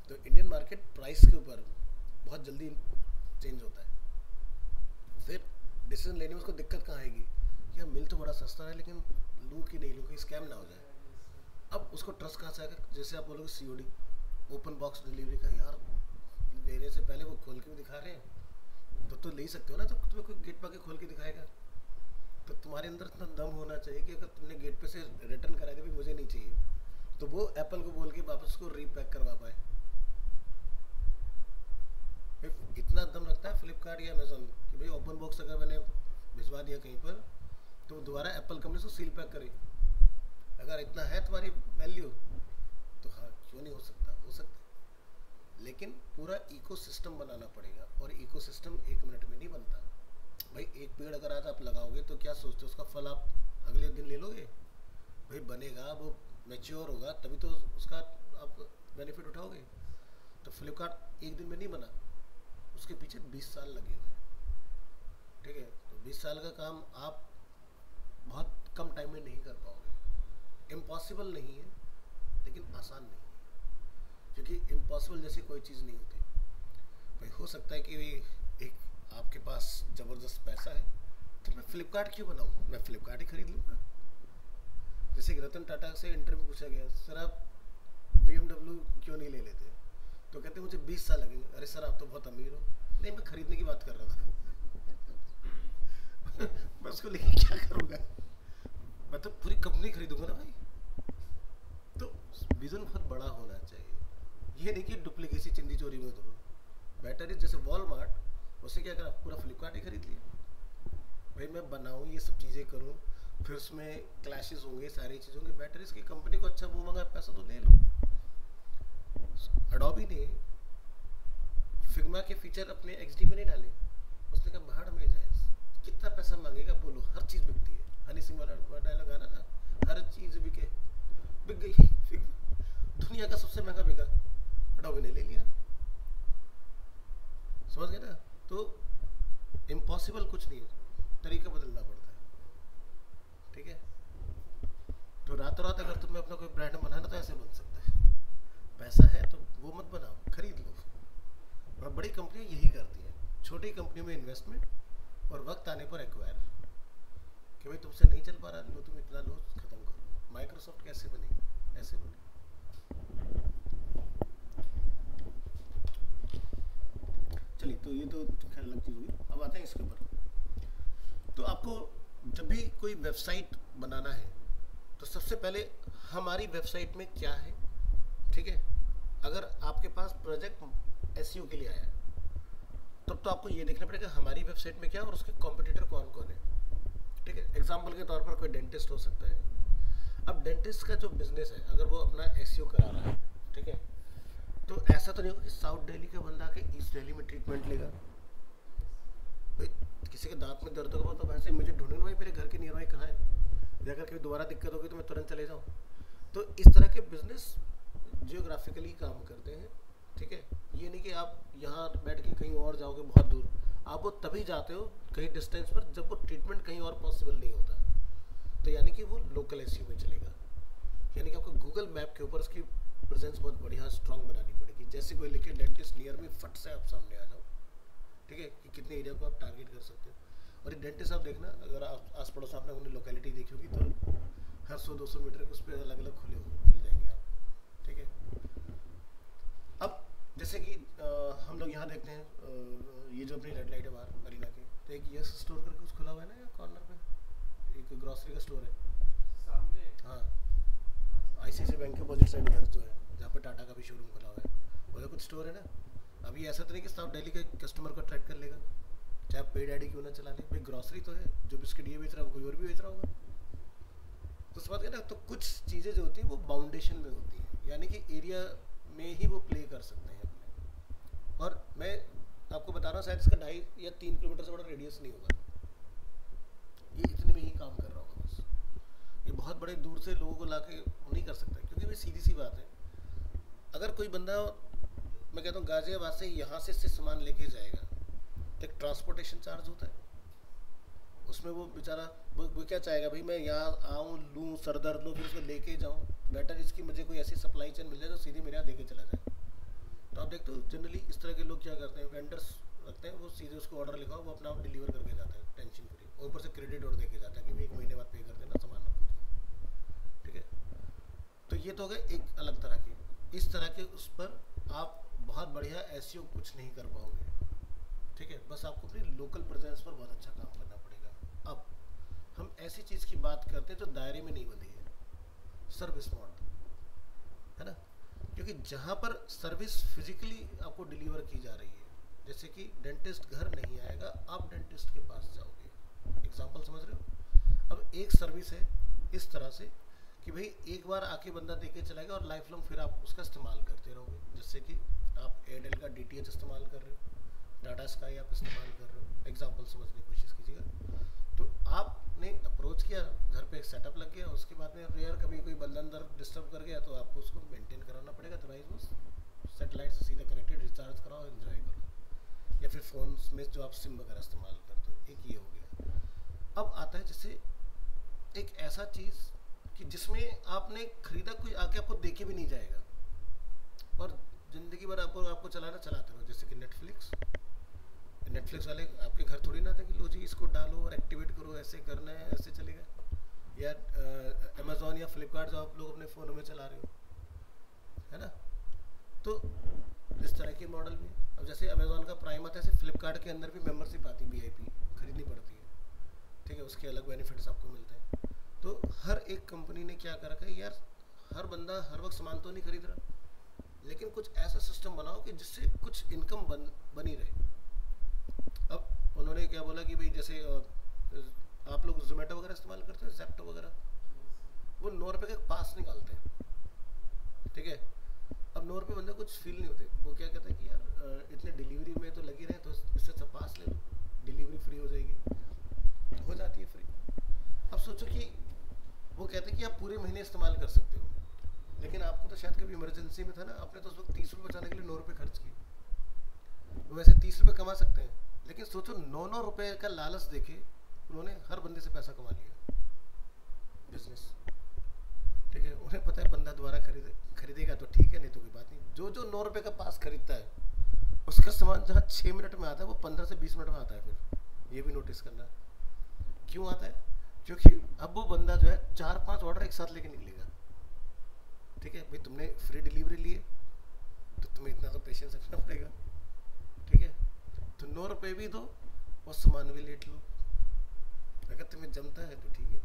तो इंडियन मार्केट प्राइस के ऊपर बहुत जल्दी चेंज होता है। फिर डिसीजन लेने में उसको दिक्कत कहाँ आएगी, यार मिल तो बड़ा सस्ता है लेकिन लूँ कि नहीं लूँ, कि स्कैम ना हो जाए। अब उसको ट्रस्ट कहाँ से आएगा? जैसे आप बोलोगे COD, ओपन बॉक्स डिलीवरी का, यार लेने से पहले वो खोल के भी दिखा रहे हैं तो ले ही सकते हो ना, तो तुम्हें कोई गेट पर खोल के दिखाएगा। तो तुम्हारे अंदर इतना दम होना चाहिए कि अगर तुमने गेट पे से रिटर्न करा दिया, मुझे नहीं चाहिए, तो वो एप्पल को बोल के वापस उसको रीपैक करवा पाए। इतना दम रखता है फ्लिपकार्ट या अमेजोन कि भाई ओपन बॉक्स अगर मैंने भिजवा दिया कहीं पर तो दोबारा एप्पल कंपनी से सील पैक करे। अगर इतना है तुम्हारी वैल्यू तो हाँ, क्यों नहीं हो सकता, हो सकता है। लेकिन पूरा इकोसिस्टम बनाना पड़ेगा, और इकोसिस्टम 1 मिनट में नहीं बनता। भाई एक पेड़ अगर आज आप लगाओगे तो क्या सोचते हो उसका फल आप अगले दिन ले लोगे? भाई बनेगा, वो मैच्योर होगा, तभी तो उसका आप बेनिफिट उठाओगे। तो फ्लिपकार्ट 1 दिन में नहीं बना, उसके पीछे 20 साल लगे हुए। ठीक है, तो 20 साल का काम आप बहुत कम टाइम में नहीं कर पाओगे। इम्पॉसिबल नहीं है लेकिन आसान नहीं है, क्योंकि इम्पॉसिबल जैसी कोई चीज़ नहीं होती। भाई हो सकता है कि एक आपके पास ज़बरदस्त पैसा है तो मैं फ्लिपकार्ट क्यों बनाऊँ, मैं फ्लिपकार्ट ही खरीद लूँगा। जैसे कि रतन टाटा से इंटरव्यू पूछा गया, सर आप BMW क्यों नहीं ले लेते? तो कहते मुझे 20 साल लगेंगे। अरे सर आप तो बहुत अमीर हो। नहीं, मैं खरीदने की बात कर रहा था। मैं उसको लेके क्या करूँगा? मैं तो पूरी कंपनी खरीदूंगा ना भाई। तो विजन बहुत बड़ा होना चाहिए, ये नहीं कि डुप्लीकेसी चिंदी चोरी में करो। बेटर इज जैसे वॉलमार्ट, उससे क्या करा, पूरा फ्लिपकार्ट ही खरीद लिया। भाई मैं बनाऊँ ये सब चीज़ें करूँ, फिर उसमें क्लैशेस होंगे, सारी चीज़ होंगी, बेटर इसकी कंपनी को अच्छा वो मंगा, पैसा तो ले लो। अडोबी ने फिग्मा के फीचर अपने एक्सडी में नहीं डाले, उसने कहा भाड़ में जाए, कितना पैसा मांगेगा बोलो, हर चीज़ बिकती है। हनी सिंह वाला डायलॉग आना ना, हर चीज़ बिके, बिक गई फिग्मा, दुनिया का सबसे महंगा बिका, अडोबी ने ले लिया। समझ गए ना? तो इम्पॉसिबल कुछ नहीं है, तरीका बदलना पड़ता है। ठीक है, तो रातों रात अगर तुम्हें अपना कोई ब्रांड बनाना तो ऐसे बन सकता है, पैसा है तो वो मत बनाओ, खरीद लो। और बड़ी कंपनियां यही करती हैं, छोटी कंपनी में इन्वेस्टमेंट और वक्त आने पर एक्वायर, कि भाई तुमसे नहीं चल पा रहा, लो तुम इतना लो, खत्म करो। माइक्रोसॉफ्ट कैसे बनी, ऐसे बनी। चलिए, तो ये तो खैर अलग चीज़ हुई, अब आते हैं इसके ऊपर। तो आपको जब भी कोई वेबसाइट बनाना है तो सबसे पहले हमारी वेबसाइट में क्या है, ठीक है। अगर आपके पास प्रोजेक्ट एसईओ के लिए आया है तब तो आपको ये देखना पड़ेगा हमारी वेबसाइट में क्या है और उसके कॉम्पिटिटर कौन कौन है। ठीक है, एग्जाम्पल के तौर पर कोई डेंटिस्ट हो सकता है। अब डेंटिस्ट का जो बिजनेस है, अगर वो अपना एसईओ करा रहा है, ठीक है, तो ऐसा तो नहीं होगा कि साउथ दिल्ली का बंदा के ईस्ट दिल्ली में ट्रीटमेंट लेगा। भाई किसी के दांत में दर्द होगा तो वैसे मुझे ढूंढूंगा, भाई मेरे घर के नियर बाई कहाँ है, या अगर कभी दोबारा दिक्कत होगी तो मैं तुरंत चले जाऊँ। तो इस तरह के बिजनेस जियोग्राफिकली काम करते हैं। ठीक है, ये नहीं कि आप यहाँ बैठ के कहीं और जाओगे बहुत दूर, आप वो तभी जाते हो कहीं डिस्टेंस पर जब वो ट्रीटमेंट कहीं और पॉसिबल नहीं होता, तो यानी कि वो लोकल एसईओ में चलेगा। यानी कि आपको गूगल मैप के ऊपर उसकी प्रेजेंस बहुत बढ़िया स्ट्रांग बनानी पड़ेगी। जैसे कोई लिखे डेंटिस्ट नियर में, फट से आप सामने आ जाओ। ठीक है, कि कितने एरिया को आप टारगेट कर सकते हो। और ये डेंटिस्ट आप देखना, अगर आप आस पड़ोस आपने अपनी लोकेलिटी देखी होगी तो हर 100-200 मीटर के उस पर अलग अलग खुले हुए मिल जाएंगे आप। ठीक है, अब जैसे कि हम लोग यहाँ देखते हैं, ये जो अपनी रेड लाइट है बाहर मरीना की, तो एक यस स्टोर करके कुछ खुला हुआ है ना, या कॉर्नर पे एक ग्रॉसरी का स्टोर है सामने। हाँ, आईसीआईसीआई बैंक के अपोजिट साइड घर जो है, जहाँ पे टाटा का भी शोरूम खुला हुआ है, वह कुछ स्टोर है ना। अभी ऐसा तो नहीं कि साउथ दिल्ली के कस्टमर को अट्रैक्ट कर लेगा, चाहे आप पेड आईडी क्यों ना चला ले, भाई ग्रॉसरी तो है, जो बिस्किट ये बेच रहा है कोई और भी बेच रहा होगा। तो समझ गए ना? तो कुछ चीज़ें जो होती हैं वो बाउंडेशन में होती हैं, यानी कि एरिया में ही वो प्ले कर सकते हैं अपने। और मैं आपको बता रहा हूँ, शायद इसका 2.5 या 3 किलोमीटर से बड़ा रेडियस नहीं होगा, ये इतने में ही काम कर रहा होगा बस। ये बहुत बड़े दूर से लोगों को ला के नहीं कर सकता, क्योंकि भाई सीधी सी बात है, अगर कोई बंदा, मैं कहता हूँ गाजियाबाद से यहाँ से सामान लेके जाएगा तो एक ट्रांसपोर्टेशन चार्ज होता है, उसमें वो बेचारा वो क्या चाहेगा, भाई मैं यहाँ आऊँ, लूँ, सर दर्द लूँ, फिर उसको लेके जाऊँ। बेटर इसकी मुझे कोई ऐसी सप्लाई चेन मिल जाए जो सीधे मेरे यहाँ देके चला जाए। तो आप देखते हो जनरली इस तरह के लोग क्या करते हैं, वेंडर्स रखते हैं, वो सीधे उसको ऑर्डर लिखाओ, वो अपना आप डिलीवर करके जाते हैं टेंशन फ्री, और ऊपर से क्रेडिट और देके जाता है कि भाई 1 महीने बाद पे कर देना सामान आपको। ठीक है, तो ये तो हो गए एक अलग तरह के। इस तरह के उस पर आप बहुत बढ़िया एसईओ कुछ नहीं कर पाओगे। ठीक है, बस आपको अपनी लोकल प्रेजेंस पर बहुत अच्छा काम करना पड़ेगा। अब हम ऐसी चीज़ की बात करते हैं जो दायरे में नहीं बंधी है, सर्विस मॉडल, है ना। क्योंकि जहाँ पर सर्विस फिजिकली आपको डिलीवर की जा रही है, जैसे कि डेंटिस्ट घर नहीं आएगा, आप डेंटिस्ट के पास जाओगे, एग्जांपल समझ रहे हो। अब एक सर्विस है इस तरह से कि भाई एक बार आके बंदा देके चला गया और लाइफ लॉन्ग फिर आप उसका इस्तेमाल करते रहोगे। जैसे कि आप एयरटेल का डीटीएच इस्तेमाल कर रहे हो, टाटा स्काई आप इस्तेमाल कर रहे हो, एग्जांपल समझने की कोशिश कीजिएगा। तो आपने अप्रोच किया, घर पे एक सेटअप लग गया, उसके बाद में रेयर कभी कोई बंदा अंदर डिस्टर्ब कर गया तो आपको उसको मेंटेन कराना पड़ेगा। अदरवाइज वो सेटेलाइट से सीधा कनेक्टेड, रिचार्ज कराओ, एंजॉय करो। या फिर फ़ोन में जो आप सिम वगैरह इस्तेमाल करते हो, एक ये हो गया। अब आता है जैसे एक ऐसा चीज़ कि जिसमें आपने खरीदा, कोई आके आपको देके भी नहीं जाएगा और ज़िंदगी भर आपको चलाते रहो, जैसे कि नेटफ्लिक्स वाले आपके घर थोड़ी ना थे कि लो जी इसको डालो और एक्टिवेट करो, ऐसे करना है, ऐसे चलेगा। या अमेज़ॉन या फ्लिपकार्ट जो आप लोग अपने फ़ोनों में चला रहे हो, है ना। तो इस तरह के मॉडल भी। अब जैसे अमेज़ॉन का प्राइम आता है, ऐसे फ्लिपकार्ट के अंदर भी मेंबरशिप आती है, VIP खरीदनी पड़ती है। ठीक है, उसके अलग बेनिफिट्स आपको मिलते हैं। तो हर एक कंपनी ने क्या कर रखा है यार, हर बंदा हर वक्त सामान तो नहीं खरीद रहा, लेकिन कुछ ऐसा सिस्टम बनाओ कि जिससे कुछ इनकम बनी रहे। अब उन्होंने क्या बोला कि भाई जैसे आप लोग जोमेटो वगैरह इस्तेमाल करते हो, ज़ेप्टो वगैरह, वो 9 रुपये का पास निकालते हैं, ठीक है। अब 9 रुपये बंदे कुछ फील नहीं होते, वो क्या कहते हैं कि यार इतने डिलीवरी में तो लगी रहे, तो इससे सब पास ले लो, डिलीवरी फ्री हो जाएगी, हो जाती है फ्री। अब सोचो कि वो कहते हैं कि आप पूरे महीने इस्तेमाल कर सकते हो, लेकिन आपको तो शायद कभी इमरजेंसी में था ना, आपने तो उस वक्त 30 रुपये बचाने के लिए 9 रुपये खर्च किए। वैसे 30 रुपये कमा सकते हैं, लेकिन सोचो 9 रुपये का लालच देके उन्होंने हर बंदे से पैसा कमा लिया, बिजनेस, ठीक है। उन्हें पता है बंदा दोबारा खरीदेगा तो ठीक है, नहीं तो कोई बात नहीं। जो जो 9 रुपये का पास खरीदता है, उसका सामान जहाँ 6 मिनट में आता है, वो 15 से 20 मिनट में आता है। फिर ये भी नोटिस करना, क्यों आता है? क्योंकि अब वो बंदा जो है 4-5 ऑर्डर एक साथ लेके निकलेगा, ठीक है। भाई तुमने फ्री डिलीवरी लिए तो तुम्हें इतना तो पेशेंस रखना पड़ेगा, ठीक है। तो 9 रुपये भी दो और सामान भी लेट लो, अगर तुम्हें जमता है तो ठीक है।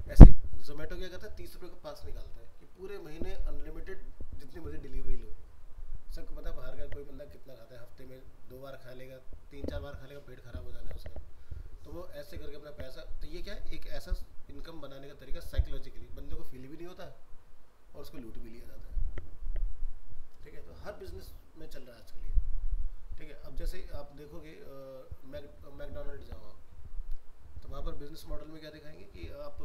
ऐसे जोमेटो क्या करता है, 30 रुपये का पास निकालता है कि पूरे महीने अनलिमिटेड जितनी मुझे डिलीवरी लो। सबको पता है बाहर का कोई बंदा कितना खाता है, हफ्ते में 2 बार खा लेगा, 3-4 बार खा लेगा, पेट खराब हो जाना है उसका। तो वो ऐसे करके अपना पैसा, तो ये क्या है, एक ऐसा इनकम बनाने का तरीका, साइकोलॉजिकली बंदे को फील भी नहीं होता और उसको लूट भी लिया जाता है, ठीक है। तो हर बिजनेस में चल रहा है आजकल ये, ठीक है। अब जैसे आप देखोगे मैकडोनल्ड जाओ आप, तो वहाँ पर बिजनेस मॉडल में क्या दिखाएंगे कि आप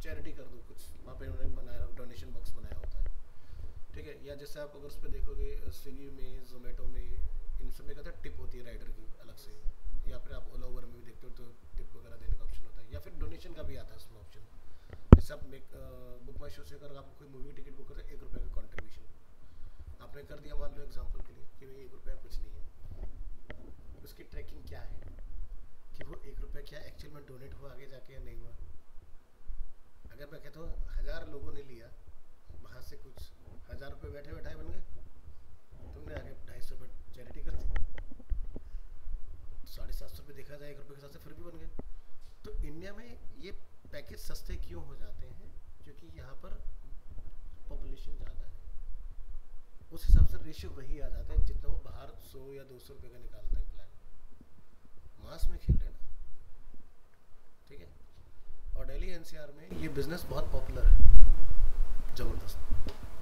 चैरिटी कर दो कुछ, वहाँ पे उन्होंने बनाया, डोनेशन बॉक्स बनाया होता है, ठीक है। या जैसे आप अगर उस पर देखोगे स्विगी में, जोमेटो में, इन सब में कहते हैं टिप होती है राइडर की अलग से, या फिर आप ओला उबर में भी देखते हो तो टिप वगैरह देने का ऑप्शन होता है, या फिर डोनेशन का भी आता है उसमें ऑप्शन। जैसे आप बुक माई शो से अगर आप कोई मूवी टिकट बुक करते हैं, 1 रुपये का कॉन्ट्रीब्यूशन आपने कर दिया, मान लो एग्जाम्पल के लिए कि भाई 1 रुपया कुछ नहीं है, उसकी ट्रैकिंग क्या है कि वो 1 रुपया क्या एक्चुअल में डोनेट हुआ आगे जाके या नहीं हुआ। अगर मैं कहता हूँ 1000 लोगों ने लिया, वहाँ से कुछ 1000 रुपये बैठे बैठाए बन गए, तुमने आगे 250 रुपये चैरिटी कर दी, 750 रुपये देखा जाए 1 रुपये के हिसाब से फिर भी बन गए। तो इंडिया में ये पैकेज सस्ते क्यों हो जाते हैं? क्योंकि यहाँ पर पॉपुलेशन ज़्यादा है, उस हिसाब से रेशियो वही आ जाता है जितना वो बाहर 100 या 200 रुपये का निकालते हैं प्लान। मास में खेल रहे हैं ना, ठीक है। और दिल्ली एनसीआर में ये बिजनेस बहुत पॉपुलर है, ज़बरदस्त,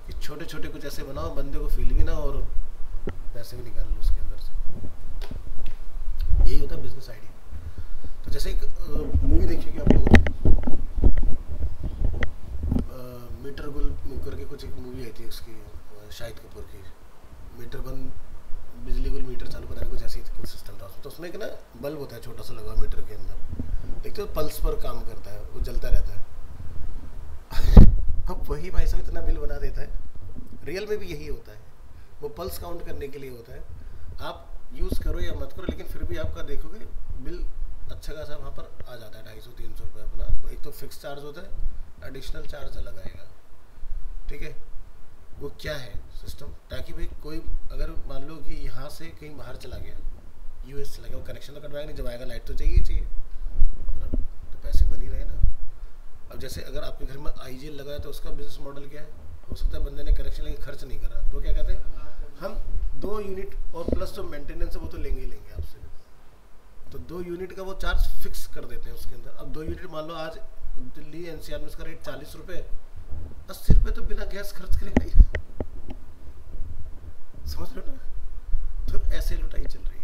कि छोटे छोटे कुछ ऐसे बनाओ बंदे को फील भी ना और पैसे भी निकाल लो उसके अंदर से, यही होता है बिजनेस आइडिया। तो जैसे एक मूवी देखिए कि आप लोगों ने मीटर गुल करके कुछ एक मूवी आई थी उसकी, शाहिद कपूर की, मीटर बंद बिजली गुल मीटर चालू, पता नहीं कुछ ऐसी कुछ सिस्टम था। तो उसमें एक ना बल्ब होता है छोटा सा लगा मीटर के अंदर, देखते हो पल्स पर काम करता है, वो जलता रहता है। अब वही भाई साहब इतना बिल बना देता है, रियल में भी यही होता है, वो पल्स काउंट करने के लिए होता है। आप यूज़ करो या मत करो, लेकिन फिर भी आपका देखोगे बिल अच्छा खासा वहाँ पर आ जाता है, 250-300 रुपये अपना। एक तो फिक्स चार्ज होता है, एडिशनल चार्ज अलग आएगा, ठीक है। वो क्या है सिस्टम, ताकि भाई कोई अगर मान लो कि यहाँ से कहीं बाहर चला गया, यूएस चला गया, वो कनेक्शन तो कटवाएगा नहीं, जब आएगा लाइट तो चाहिए अपना, तो पैसे बनी रहे ना। अब जैसे अगर आपके घर में आईजीएल लगा है तो उसका बिजनेस मॉडल क्या है, हो सकता है बंदे ने कनेक्शन लेके खर्च नहीं करा, तो क्या कहते हैं हम 2 यूनिट और प्लस जो मेंटेनेंस है वो तो लेंगे ही लेंगे आपसे, तो 2 यूनिट का वो चार्ज फिक्स कर देते हैं उसके अंदर। अब 2 यूनिट मान लो आज दिल्ली एनसीआर में उसका रेट 40 रुपये, 80 रुपये तो बिना गैस खर्च करेगा ही, समझ रहे हो ना। तो ऐसे लुटाई चल रही है।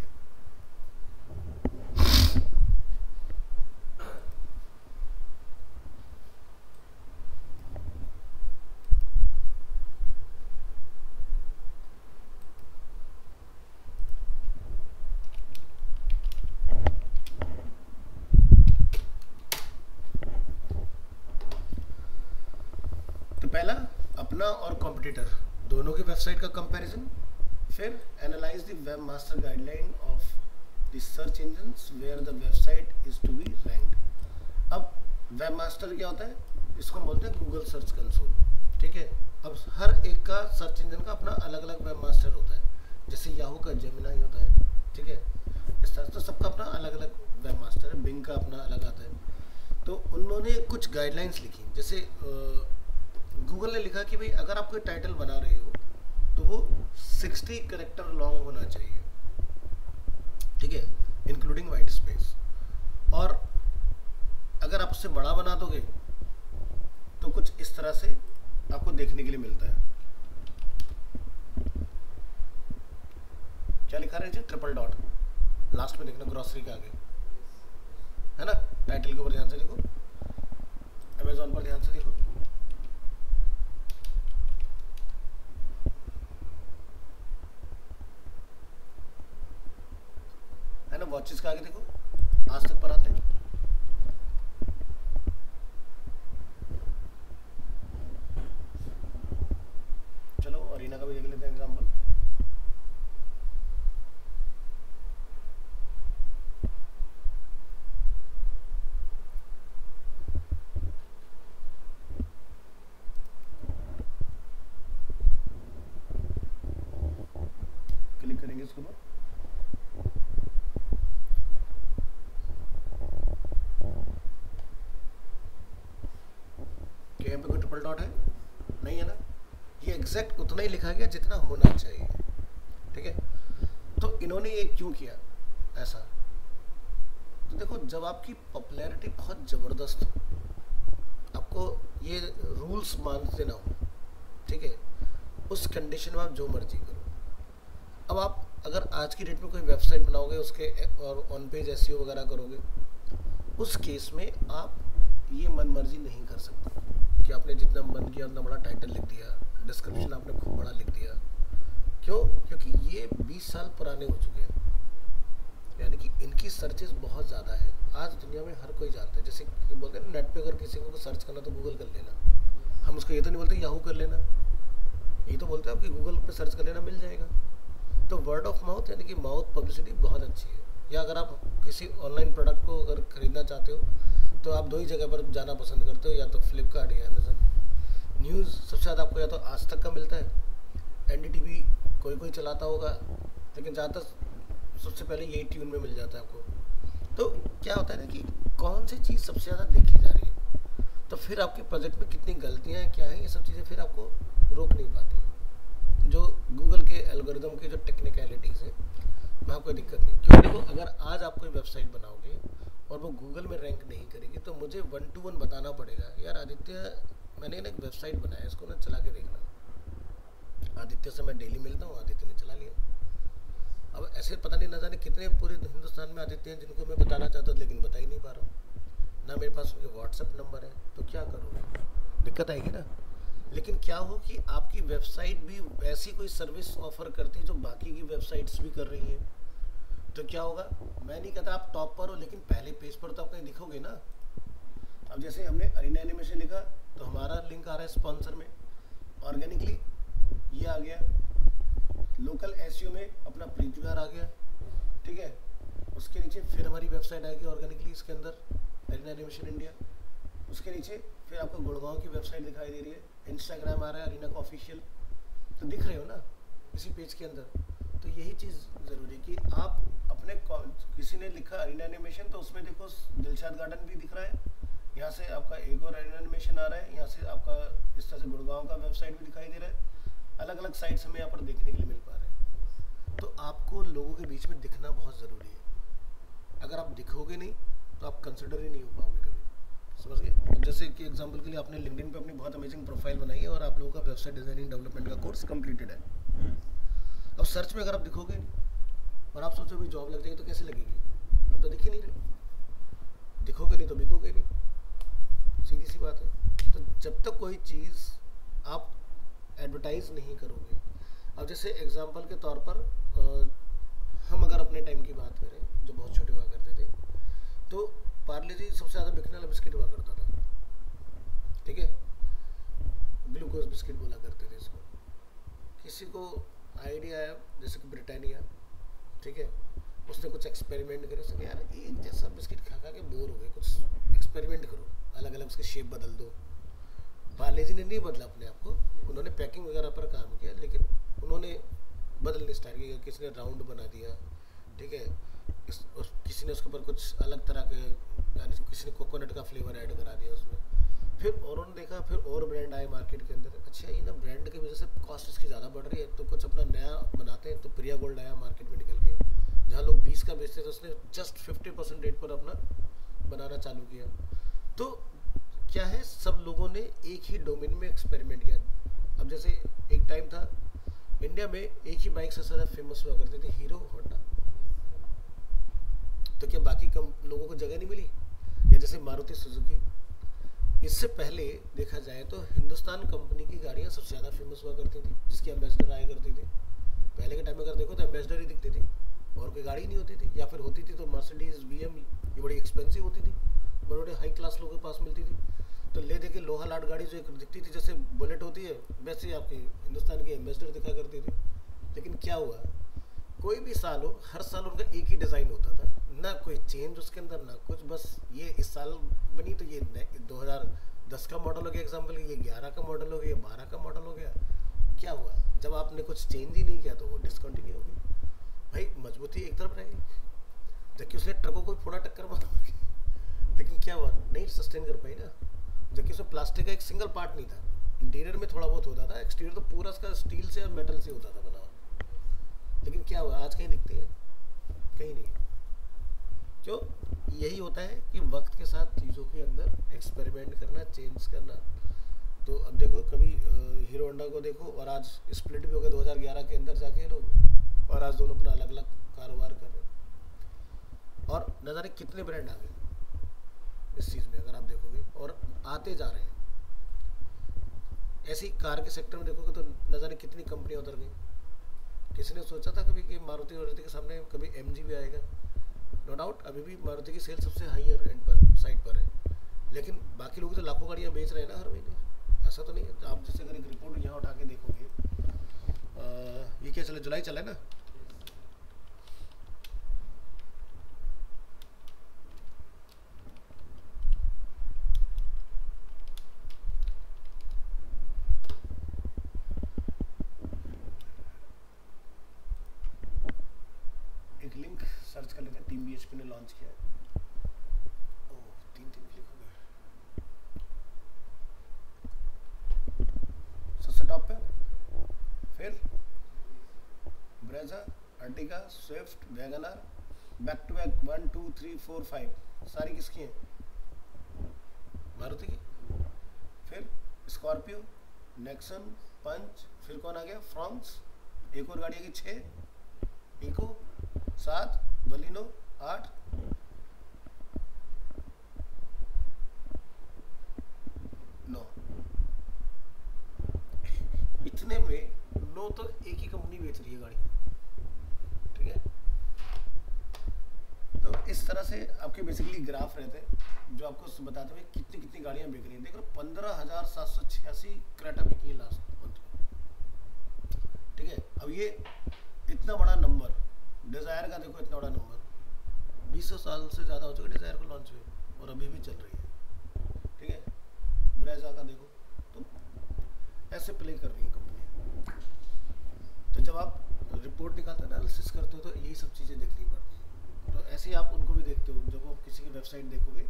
तो पहला अपना और कॉम्पिटिटर दोनों के वेबसाइट का कंपैरिजन, फिर analyse the web master guideline of the search engines where the website is to be ranked. अब वेब मास्टर क्या होता है, इसको हम बोलते हैं गूगल सर्च कंसोल, ठीक है। अब हर एक का सर्च इंजन का अपना अलग अलग वेब मास्टर होता है, जैसे याहू का जेमिनी होता है, ठीक है। इस तरह से तो सबका अपना अलग अलग वेब मास्टर है, बिंग का अपना अलग आता है। तो उन्होंने कुछ गाइडलाइंस लिखी, जैसे गूगल ने लिखा कि भाई अगर आप कोई टाइटल बना रहे हो तो वो 60 कैरेक्टर लॉन्ग होना चाहिए, ठीक है, इंक्लूडिंग वाइट स्पेस। और अगर आप उससे बड़ा बना दोगे तो कुछ इस तरह से आपको देखने के लिए मिलता है। क्या लिखा रहे थे? ट्रिपल डॉट लास्ट में देखना, ग्रोसरी के आगे, है ना। टाइटल के ऊपर ध्यान से देखो, अमेज़न पर ध्यान से देखो, है ना। वॉचेस के आगे देखो, आज तक पर आते हैं। चलो अरीना का भी देख लेते हैं एग्जाम्पल। क्लिक करेंगे इसके ऊपर, क्या यहाँ पे कोई ट्रिपल डॉट है? नहीं है ना। ये एग्जैक्ट उतना ही लिखा गया जितना होना चाहिए, ठीक है। तो इन्होंने ये क्यों किया ऐसा? तो देखो, जब आपकी पॉपुलैरिटी बहुत ज़बरदस्त हो, आपको ये रूल्स मानते ना हो, ठीक है, उस कंडीशन में आप जो मर्जी करो। अब आप अगर आज की डेट में कोई वेबसाइट बनाओगे उसके और ऑन पेज एसईओ वगैरह करोगे, उस केस में आप ये मन मर्जी नहीं कर सकते कि आपने जितना मन किया उतना बड़ा टाइटल लिख दिया, डिस्क्रिप्शन आपने खूब बड़ा लिख दिया। क्यों? क्योंकि ये 20 साल पुराने हो चुके हैं, यानी कि इनकी सर्चेस बहुत ज़्यादा है। आज दुनिया में हर कोई जानता है, जैसे बोलते हैं नेट पे अगर किसी को सर्च करना तो गूगल कर लेना। हम उसको ये तो नहीं बोलते याहू कर लेना, ये तो बोलते हैं आपकी गूगल पे सर्च कर लेना, मिल जाएगा। तो वर्ड ऑफ माउथ यानी कि माउथ पब्लिसिटी बहुत अच्छी है। या अगर आप किसी ऑनलाइन प्रोडक्ट को अगर खरीदना चाहते हो तो आप दो ही जगह पर जाना पसंद करते हो, या तो फ्लिपकार्ट या अमेज़न। न्यूज़ सबसे ज़्यादा आपको या तो आज तक का मिलता है, एनडीटीवी कोई कोई चलाता होगा, लेकिन ज़्यादातर सबसे पहले यही ट्यून में मिल जाता है आपको। तो क्या होता है ना कि कौन सी चीज़ सबसे ज़्यादा देखी जा रही है, तो फिर आपके प्रोजेक्ट में कितनी गलतियाँ हैं, क्या हैं, ये सब चीज़ें फिर आपको रोक नहीं पाती। जो गूगल के एल्गोरिदम की जो टेक्निकलिटीज़ हैं, वहाँ कोई दिक्कत नहीं। क्योंकि देखो, अगर आज आप कोई वेबसाइट बनाओगे और वो गूगल में रैंक नहीं करेगी तो मुझे 1 to 1 बताना पड़ेगा, यार आदित्य मैंने ना एक वेबसाइट बनाया, इसको ना चला के देखना। आदित्य से मैं डेली मिलता हूँ, आदित्य ने चला लिया। अब ऐसे पता नहीं, ना जाने कितने पूरे हिंदुस्तान में आदित्य हैं जिनको मैं बताना चाहता था लेकिन बता ही नहीं पा रहा हूँ, ना मेरे पास उनके व्हाट्सएप नंबर है। तो क्या करूँगा? दिक्कत आएगी ना। लेकिन क्या हो कि आपकी वेबसाइट भी ऐसी कोई सर्विस ऑफर करती है जो बाकी की वेबसाइट्स भी कर रही हैं, तो क्या होगा? मैं नहीं कहता आप टॉप पर हो, लेकिन पहले पेज पर तो आप कहीं दिखोगे ना। अब जैसे हमने अरीना एनिमेशन लिखा तो हमारा लिंक आ रहा है स्पॉन्सर में, ऑर्गेनिकली ये आ गया। लोकल एसईओ में अपना प्रीतिकार आ गया, ठीक है। उसके नीचे फिर हमारी वेबसाइट आएगी ऑर्गेनिकली इसके अंदर, अरीना एनिमेशन इंडिया। उसके नीचे फिर आपको गुड़गांव की वेबसाइट दिखाई दे रही है, इंस्टाग्राम आ रहा है अरीना का ऑफिशियल, तो दिख रहे हो ना इसी पेज के अंदर। तो यही चीज़ ज़रूरी है कि आप अपने, किसी ने लिखा अरीना एनिमेशन तो उसमें देखो दिलशाद गार्डन भी दिख रहा है, यहाँ से आपका एक और अरीना एनिमेशन आ रहा है, यहाँ से आपका इस तरह से गुड़गांव का वेबसाइट भी दिखाई दे रहा है। अलग अलग साइट्स हमें यहाँ पर देखने के लिए मिल पा रहे हैं। तो आपको लोगों के बीच में दिखना बहुत ज़रूरी है। अगर आप दिखोगे नहीं तो आप कंसिडर ही नहीं हो पाओगे कभी, समझ गए। अब जैसे कि एग्जांपल के लिए आपने लिंक्डइन पे अपनी बहुत अमेजिंग प्रोफाइल बनाई है और आप लोगों का वेबसाइट डिजाइनिंग डेवलपमेंट का कोर्स कंप्लीटेड है। अब सर्च में अगर आप दिखोगे नहीं और आप सोचो भी जॉब लग जाएगी तो कैसे लगेगी? हम तो दिख ही नहीं रहे, दिखोगे नहीं तो बिकोगे नहीं, सीधी सी बात है। तो जब तक कोई चीज़ आप एडवर्टाइज नहीं करोगे, अब जैसे एग्जांपल के तौर पर हम अगर अपने टाइम की बात करें, जो बहुत छोटे हुआ करते थे, तो पार्ले जी सबसे ज़्यादा बिकने वाला बिस्किट हुआ करता था, ठीक है। ग्लूकोज बिस्किट बोला करते थे इसको। किसी को आइडिया आया, जैसे कि ब्रिटानिया, ठीक है, उसने कुछ एक्सपेरिमेंट करे, उसने यार एक जैसा बिस्किट खा खा के बोर हो गए, कुछ एक्सपेरिमेंट करो, अलग अलग उसकी शेप बदल दो। पार्ले जी ने नहीं बदला अपने आप को, उन्होंने पैकिंग वगैरह पर काम किया, लेकिन उन्होंने बदलने स्टार्ट किया। किसी ने राउंड बना दिया, ठीक है, किसी ने उसके ऊपर कुछ अलग तरह के यानी किसी ने कोकोनट का फ्लेवर ऐड करा दिया उसमें। फिर और उन्होंने देखा, फिर और ब्रांड आए मार्केट के अंदर, अच्छा ये ना ब्रांड की वजह से कॉस्ट इसकी ज़्यादा बढ़ रही है, तो कुछ अपना नया बनाते हैं। तो प्रिया गोल्ड आया मार्केट में निकल के, जहाँ लोग 20 का बेचते थे उसने जस्ट 50% रेट पर अपना बनाना चालू किया। तो क्या है, सब लोगों ने एक ही डोमेन में एक्सपेरिमेंट किया। अब जैसे एक टाइम था इंडिया में एक ही बाइक सबसे ज़्यादा फेमस हुआ करती थी, हीरो होंडा। तो क्या बाकी कम लोगों को जगह नहीं मिली? या जैसे मारुति सुजुकी, इससे पहले देखा जाए तो हिंदुस्तान कंपनी की गाड़ियाँ सबसे ज़्यादा फेमस हुआ करती थी, जिसकी एम्बेसडर आया करती थी। पहले के टाइम में अगर देखो तो एम्बेसडर ही दिखती थी, और कोई गाड़ी नहीं होती थी, या फिर होती थी तो मर्सिडीज बीएम, ये बड़ी एक्सपेंसिव होती थी, बड़े बड़े हाई क्लास लोगों के पास मिलती थी। तो ले दे के लोहा लाट गाड़ी जो एक दिखती थी जैसे बुलेट होती है, वैसे ही आपकी हिंदुस्तान की एम्बेसडर दिखा करती थी। लेकिन क्या हुआ, कोई भी साल हो, हर साल उनका एक ही डिज़ाइन होता था, ना कोई चेंज उसके अंदर ना कुछ। बस ये इस साल बनी तो ये 2010 का मॉडल हो गया एग्जाम्पल, ये 11 का मॉडल हो गया, 12 का मॉडल हो गया। क्या हुआ, जब आपने कुछ चेंज ही नहीं किया तो वो डिसकंटिन्यू हो गई। भाई मजबूती एक तरफ रहेगी, जबकि उसने ट्रकों को थोड़ा टक्कर मारा, लेकिन क्या हुआ, नहीं सस्टेन कर पाई ना। जबकि उसमें प्लास्टिक का एक सिंगल पार्ट नहीं था, इंटीरियर में थोड़ा बहुत होता था, एक्सटीरियर तो पूरा उसका स्टील से और मेटल से होता था बना हुआ। लेकिन क्या हुआ, आज कहीं दिखती है? कहीं नहीं। क्यों? यही होता है कि वक्त के साथ चीज़ों के अंदर एक्सपेरिमेंट करना, चेंज करना। तो अब देखो, कभी हीरो होंडा को देखो और आज स्प्लिट भी हो गया 2011 के अंदर जाके लोग, और आज दोनों अपना अलग अलग कारोबार कर रहे हैं। और न जाने कितने ब्रांड आ गए इस चीज़ में अगर आप देखोगे, और आते जा रहे हैं। ऐसी कार के सेक्टर में देखोगे तो न जाने कितनी कंपनियां उतर गई। किसी ने सोचा था कभी कि मारुति के सामने कभी एमजी भी आएगा? नो डाउट अभी भी मारुति की सेल सबसे हाईयर एंड पर साइड पर है, लेकिन बाकी लोग तो लाखों गाड़ियाँ बेच रहे हैं ना हर महीने। ऐसा तो नहीं है। आप जैसे अगर एक रिपोर्ट यहाँ उठा के देखोगे, ये क्या चला, जुलाई चला है ना, एक लिंक सर्च कर लेते हैं, टीम बीएचपी ने लॉन्च किया है। ओह, 3 क्लिक हो गए। सबसे टॉप पे फिर Brezza, Ertiga, Swift, WagonR, back to back 1 2 3 4 5 सारी किसकी हैं? मारुति की। फिर स्कॉर्पियो, नेक्सन, पंच, फिर कौन आ गया, फ्रॉन्क्स, एक और गाड़ी की 6, इको 7, बलिनो 8, 9। इतने में 9 तो एक ही कंपनी बेच रही है गाड़ी, ठीक है। तो इस तरह से आपके बेसिकली ग्राफ रहते हैं जो आपको बताते हुए कितनी कितनी गाड़ियां बिक रही हैं। देख लो 15,786 क्रेटा बिकी है लास्ट मंथ में, ठीक है। अब ये इतना बड़ा नंबर, डिज़ायर का देखो इतना बड़ा नंबर, 20 साल से ज़्यादा हो चुका डिज़ायर को लॉन्च हुए और अभी भी चल रही है, ठीक है। ब्रेजा का देखो, तो ऐसे प्ले कर रही है कंपनी। तो जब आप रिपोर्ट निकालते हो, एनालिसिस करते हो, तो यही सब चीज़ें देखनी पड़ती हैं। तो ऐसे ही आप उनको भी देखते हो, जब आप किसी की वेबसाइट देखोगे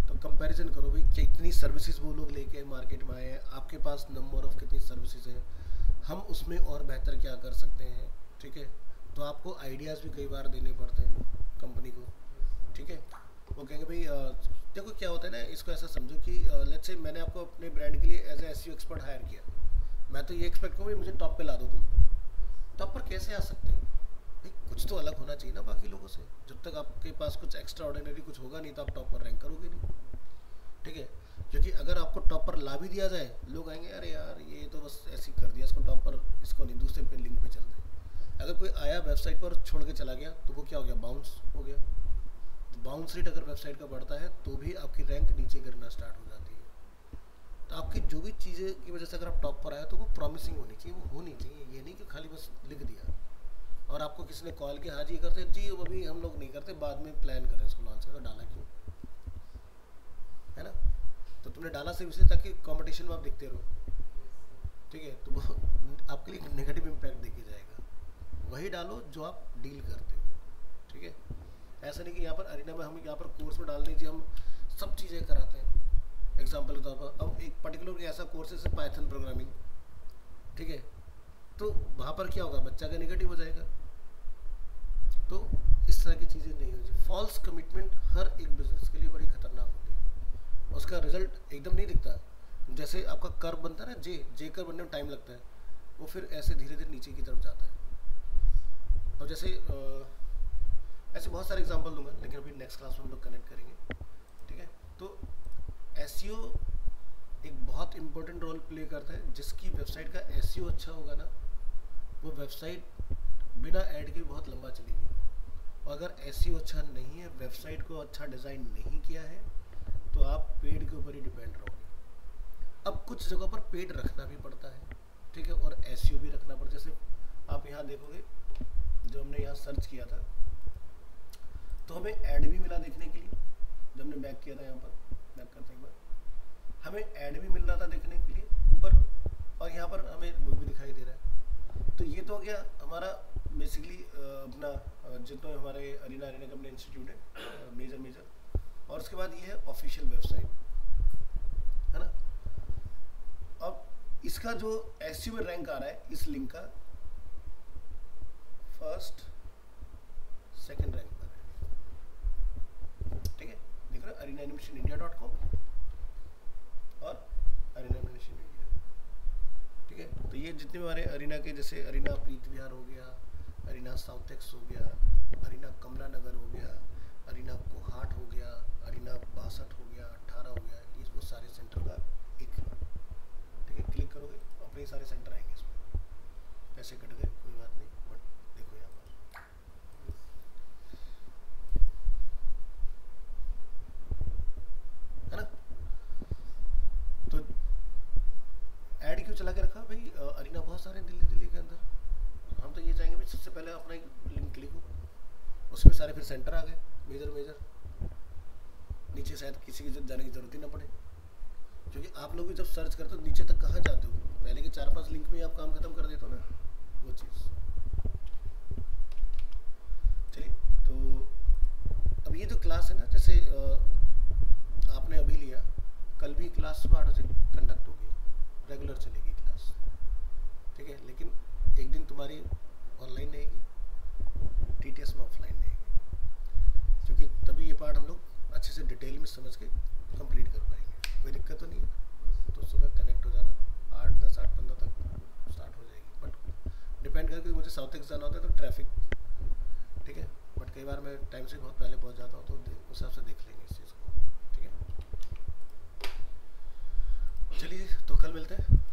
तो कंपैरिजन करो भाई कितनी सर्विसेज वो लोग लेके मार्केट में आए हैं, आपके पास नंबर ऑफ कितनी सर्विसेज हैं, हम उसमें और बेहतर क्या कर सकते हैं, ठीक है। तो आपको आइडियाज़ भी कई बार देने पड़ते हैं कंपनी को, ठीक है। वो कहेंगे भाई देखो क्या होता है ना, इसको ऐसा समझो कि लेट्स से मैंने आपको अपने ब्रांड के लिए as a SEO expert hire किया, मैं तो ये एक्सपेक्ट करूँ मुझे टॉप पे ला दो तुम। टॉप पर कैसे आ सकते हो भाई? कुछ तो अलग होना चाहिए ना बाकी लोगों से। जब तक आपके पास कुछ एक्स्ट्रा ऑर्डिनरी कुछ होगा नहीं तो आप टॉप पर रैंक करोगे नहीं, ठीक है। क्योंकि अगर आपको टॉप पर ला भी दिया जाए, लोग आएंगे अरे यार ये तो बस ऐसे ही कर दिया इसको टॉप पर, इसको नहीं, दूसरे पे लिंक पे चलते हैं। अगर कोई आया वेबसाइट पर छोड़ के चला गया तो वो क्या हो गया, बाउंस हो गया। तो बाउंस रेट अगर वेबसाइट का बढ़ता है तो भी आपकी रैंक नीचे गिरना स्टार्ट हो जाती है। तो आपकी जो भी चीज़ें की वजह से अगर आप टॉप पर आए तो वो प्रॉमिसिंग होनी चाहिए, वो होनी चाहिए। ये नहीं कि खाली बस लिख दिया और आपको किसी ने कॉल किया, हाँ जी करते हैं जी, अभी हम लोग नहीं करते, बाद में प्लान करें इसको लॉन्च करना। डाला क्यों, है ना? तो तुमने डाला सिर्फ इसलिए ताकि कंपटीशन में आप देखते रहो, ठीक है। तो वो आपके लिए नेगेटिव इम्पैक्ट देके जाएगा। वही डालो जो आप डील करते हो, ठीक है। ऐसा नहीं कि यहाँ पर अरीना में हम यहाँ पर कोर्स में डाल दीजिए हम सब चीज़ें कराते हैं। एग्जाम्पल के तौर पर अब एक पर्टिकुलर ऐसा कोर्स है जैसे पाइथन प्रोग्रामिंग, ठीक है, तो वहाँ पर क्या होगा, बच्चा का नेगेटिव हो जाएगा। तो इस तरह की चीज़ें नहीं होती। फॉल्स कमिटमेंट हर एक बिजनेस के लिए बड़ी खतरनाक होती है, उसका रिजल्ट एकदम नहीं दिखता। जैसे आपका कर्व बनता है ना, जे कर्व बनने में टाइम लगता है, वो फिर ऐसे धीरे धीरे नीचे की तरफ जाता है। और जैसे ऐसे बहुत सारे एग्जांपल दूंगा, लेकिन अभी नेक्स्ट क्लास में हम लोग कनेक्ट करेंगे, ठीक है। तो एसईओ एक बहुत इंपॉर्टेंट रोल प्ले करता है। जिसकी वेबसाइट का एसईओ अच्छा होगा ना, वो वेबसाइट बिना ऐड के बहुत लंबा चलेगी। और अगर एसईओ अच्छा नहीं है, वेबसाइट को अच्छा डिज़ाइन नहीं किया है, तो आप पेड के ऊपर ही डिपेंड रहोगे। अब कुछ जगह पर पेड रखना भी पड़ता है, ठीक है, और एसईओ भी रखना पड़ता है। जैसे आप यहाँ देखोगे, जो हमने यहाँ सर्च किया था, तो हमें ऐड भी मिला देखने के लिए। जब हमने बैक किया था, यहाँ पर बैक करते एक बार, हमें ऐड भी मिल रहा था देखने के लिए ऊपर, और यहाँ पर हमें वो भी दिखाई दे रहा है। तो ये तो हो गया हमारा बेसिकली अपना जितना हमारे अरीना का अपना इंस्टीट्यूट है मेजर। और उसके बाद ये है ऑफिशियल वेबसाइट, है ना। अब इसका जो एसईओ में रैंक आ रहा है इस लिंक का, फर्स्ट सेकंड रैंक पर है, ठीक है, देख रहे हो arenaanimationindia.com और arenaanimationindia, ठीक है। तो ये जितने हमारे अरीना के, जैसे अरीना प्रीत विहार हो गया, अरीना साउथेक्स हो गया, अरीना कमला नगर हो गया, अरीना कोहाट हो गया, अरीना 62 हो गया, 18 हो गया, ये वो सारे सेंटर का एक, ठीक है, क्लिक करोगे अपने सारे सेंटर आएंगे। इसमें पैसे कट गए, कोई बात नहीं, बट देखो यहाँ पर, है ना। तो ऐड क्यों चला के रखा भाई, अरीना बहुत सारे दिल्ली के अंदर। हम तो ये चाहेंगे भाई सबसे पहले अपना लिंक क्लिक हो, उसमें सारे फिर सेंटर आ गए मेजर, नीचे शायद किसी की जाने की जरूरत ही ना पड़े। क्योंकि आप लोग भी जब सर्च करते हो नीचे तक कहाँ जाते हो, पहले के 4-5 लिंक में ही आप काम खत्म कर देते हो ना, वो चीज़। चलिए, तो अब ये जो क्लास है ना, जैसे आपने अभी लिया, कल भी क्लास सुबह 8 बजे कंडक्ट होगी, रेगुलर चलेगी क्लास, ठीक है। लेकिन एक दिन तुम्हारी ऑनलाइन रहेगी, टीटीएस में ऑफलाइन रहेगी, क्योंकि तभी ये पार्ट हम लोग अच्छे से डिटेल में समझ के कंप्लीट कर पाएंगे। कोई दिक्कत तो नहीं है, तो सुबह कनेक्ट हो जाना, 8-10 8-15 तक स्टार्ट हो जाएगी। बट डिपेंड करके मुझे साउथ तक जाना होता है तो ट्रैफिक, ठीक है, बट कई बार मैं टाइम से बहुत पहले पहुंच जाता हूँ, तो उस हिसाब से देख लेंगे इस चीज़ को, ठीक है। चलिए, तो कल मिलते हैं।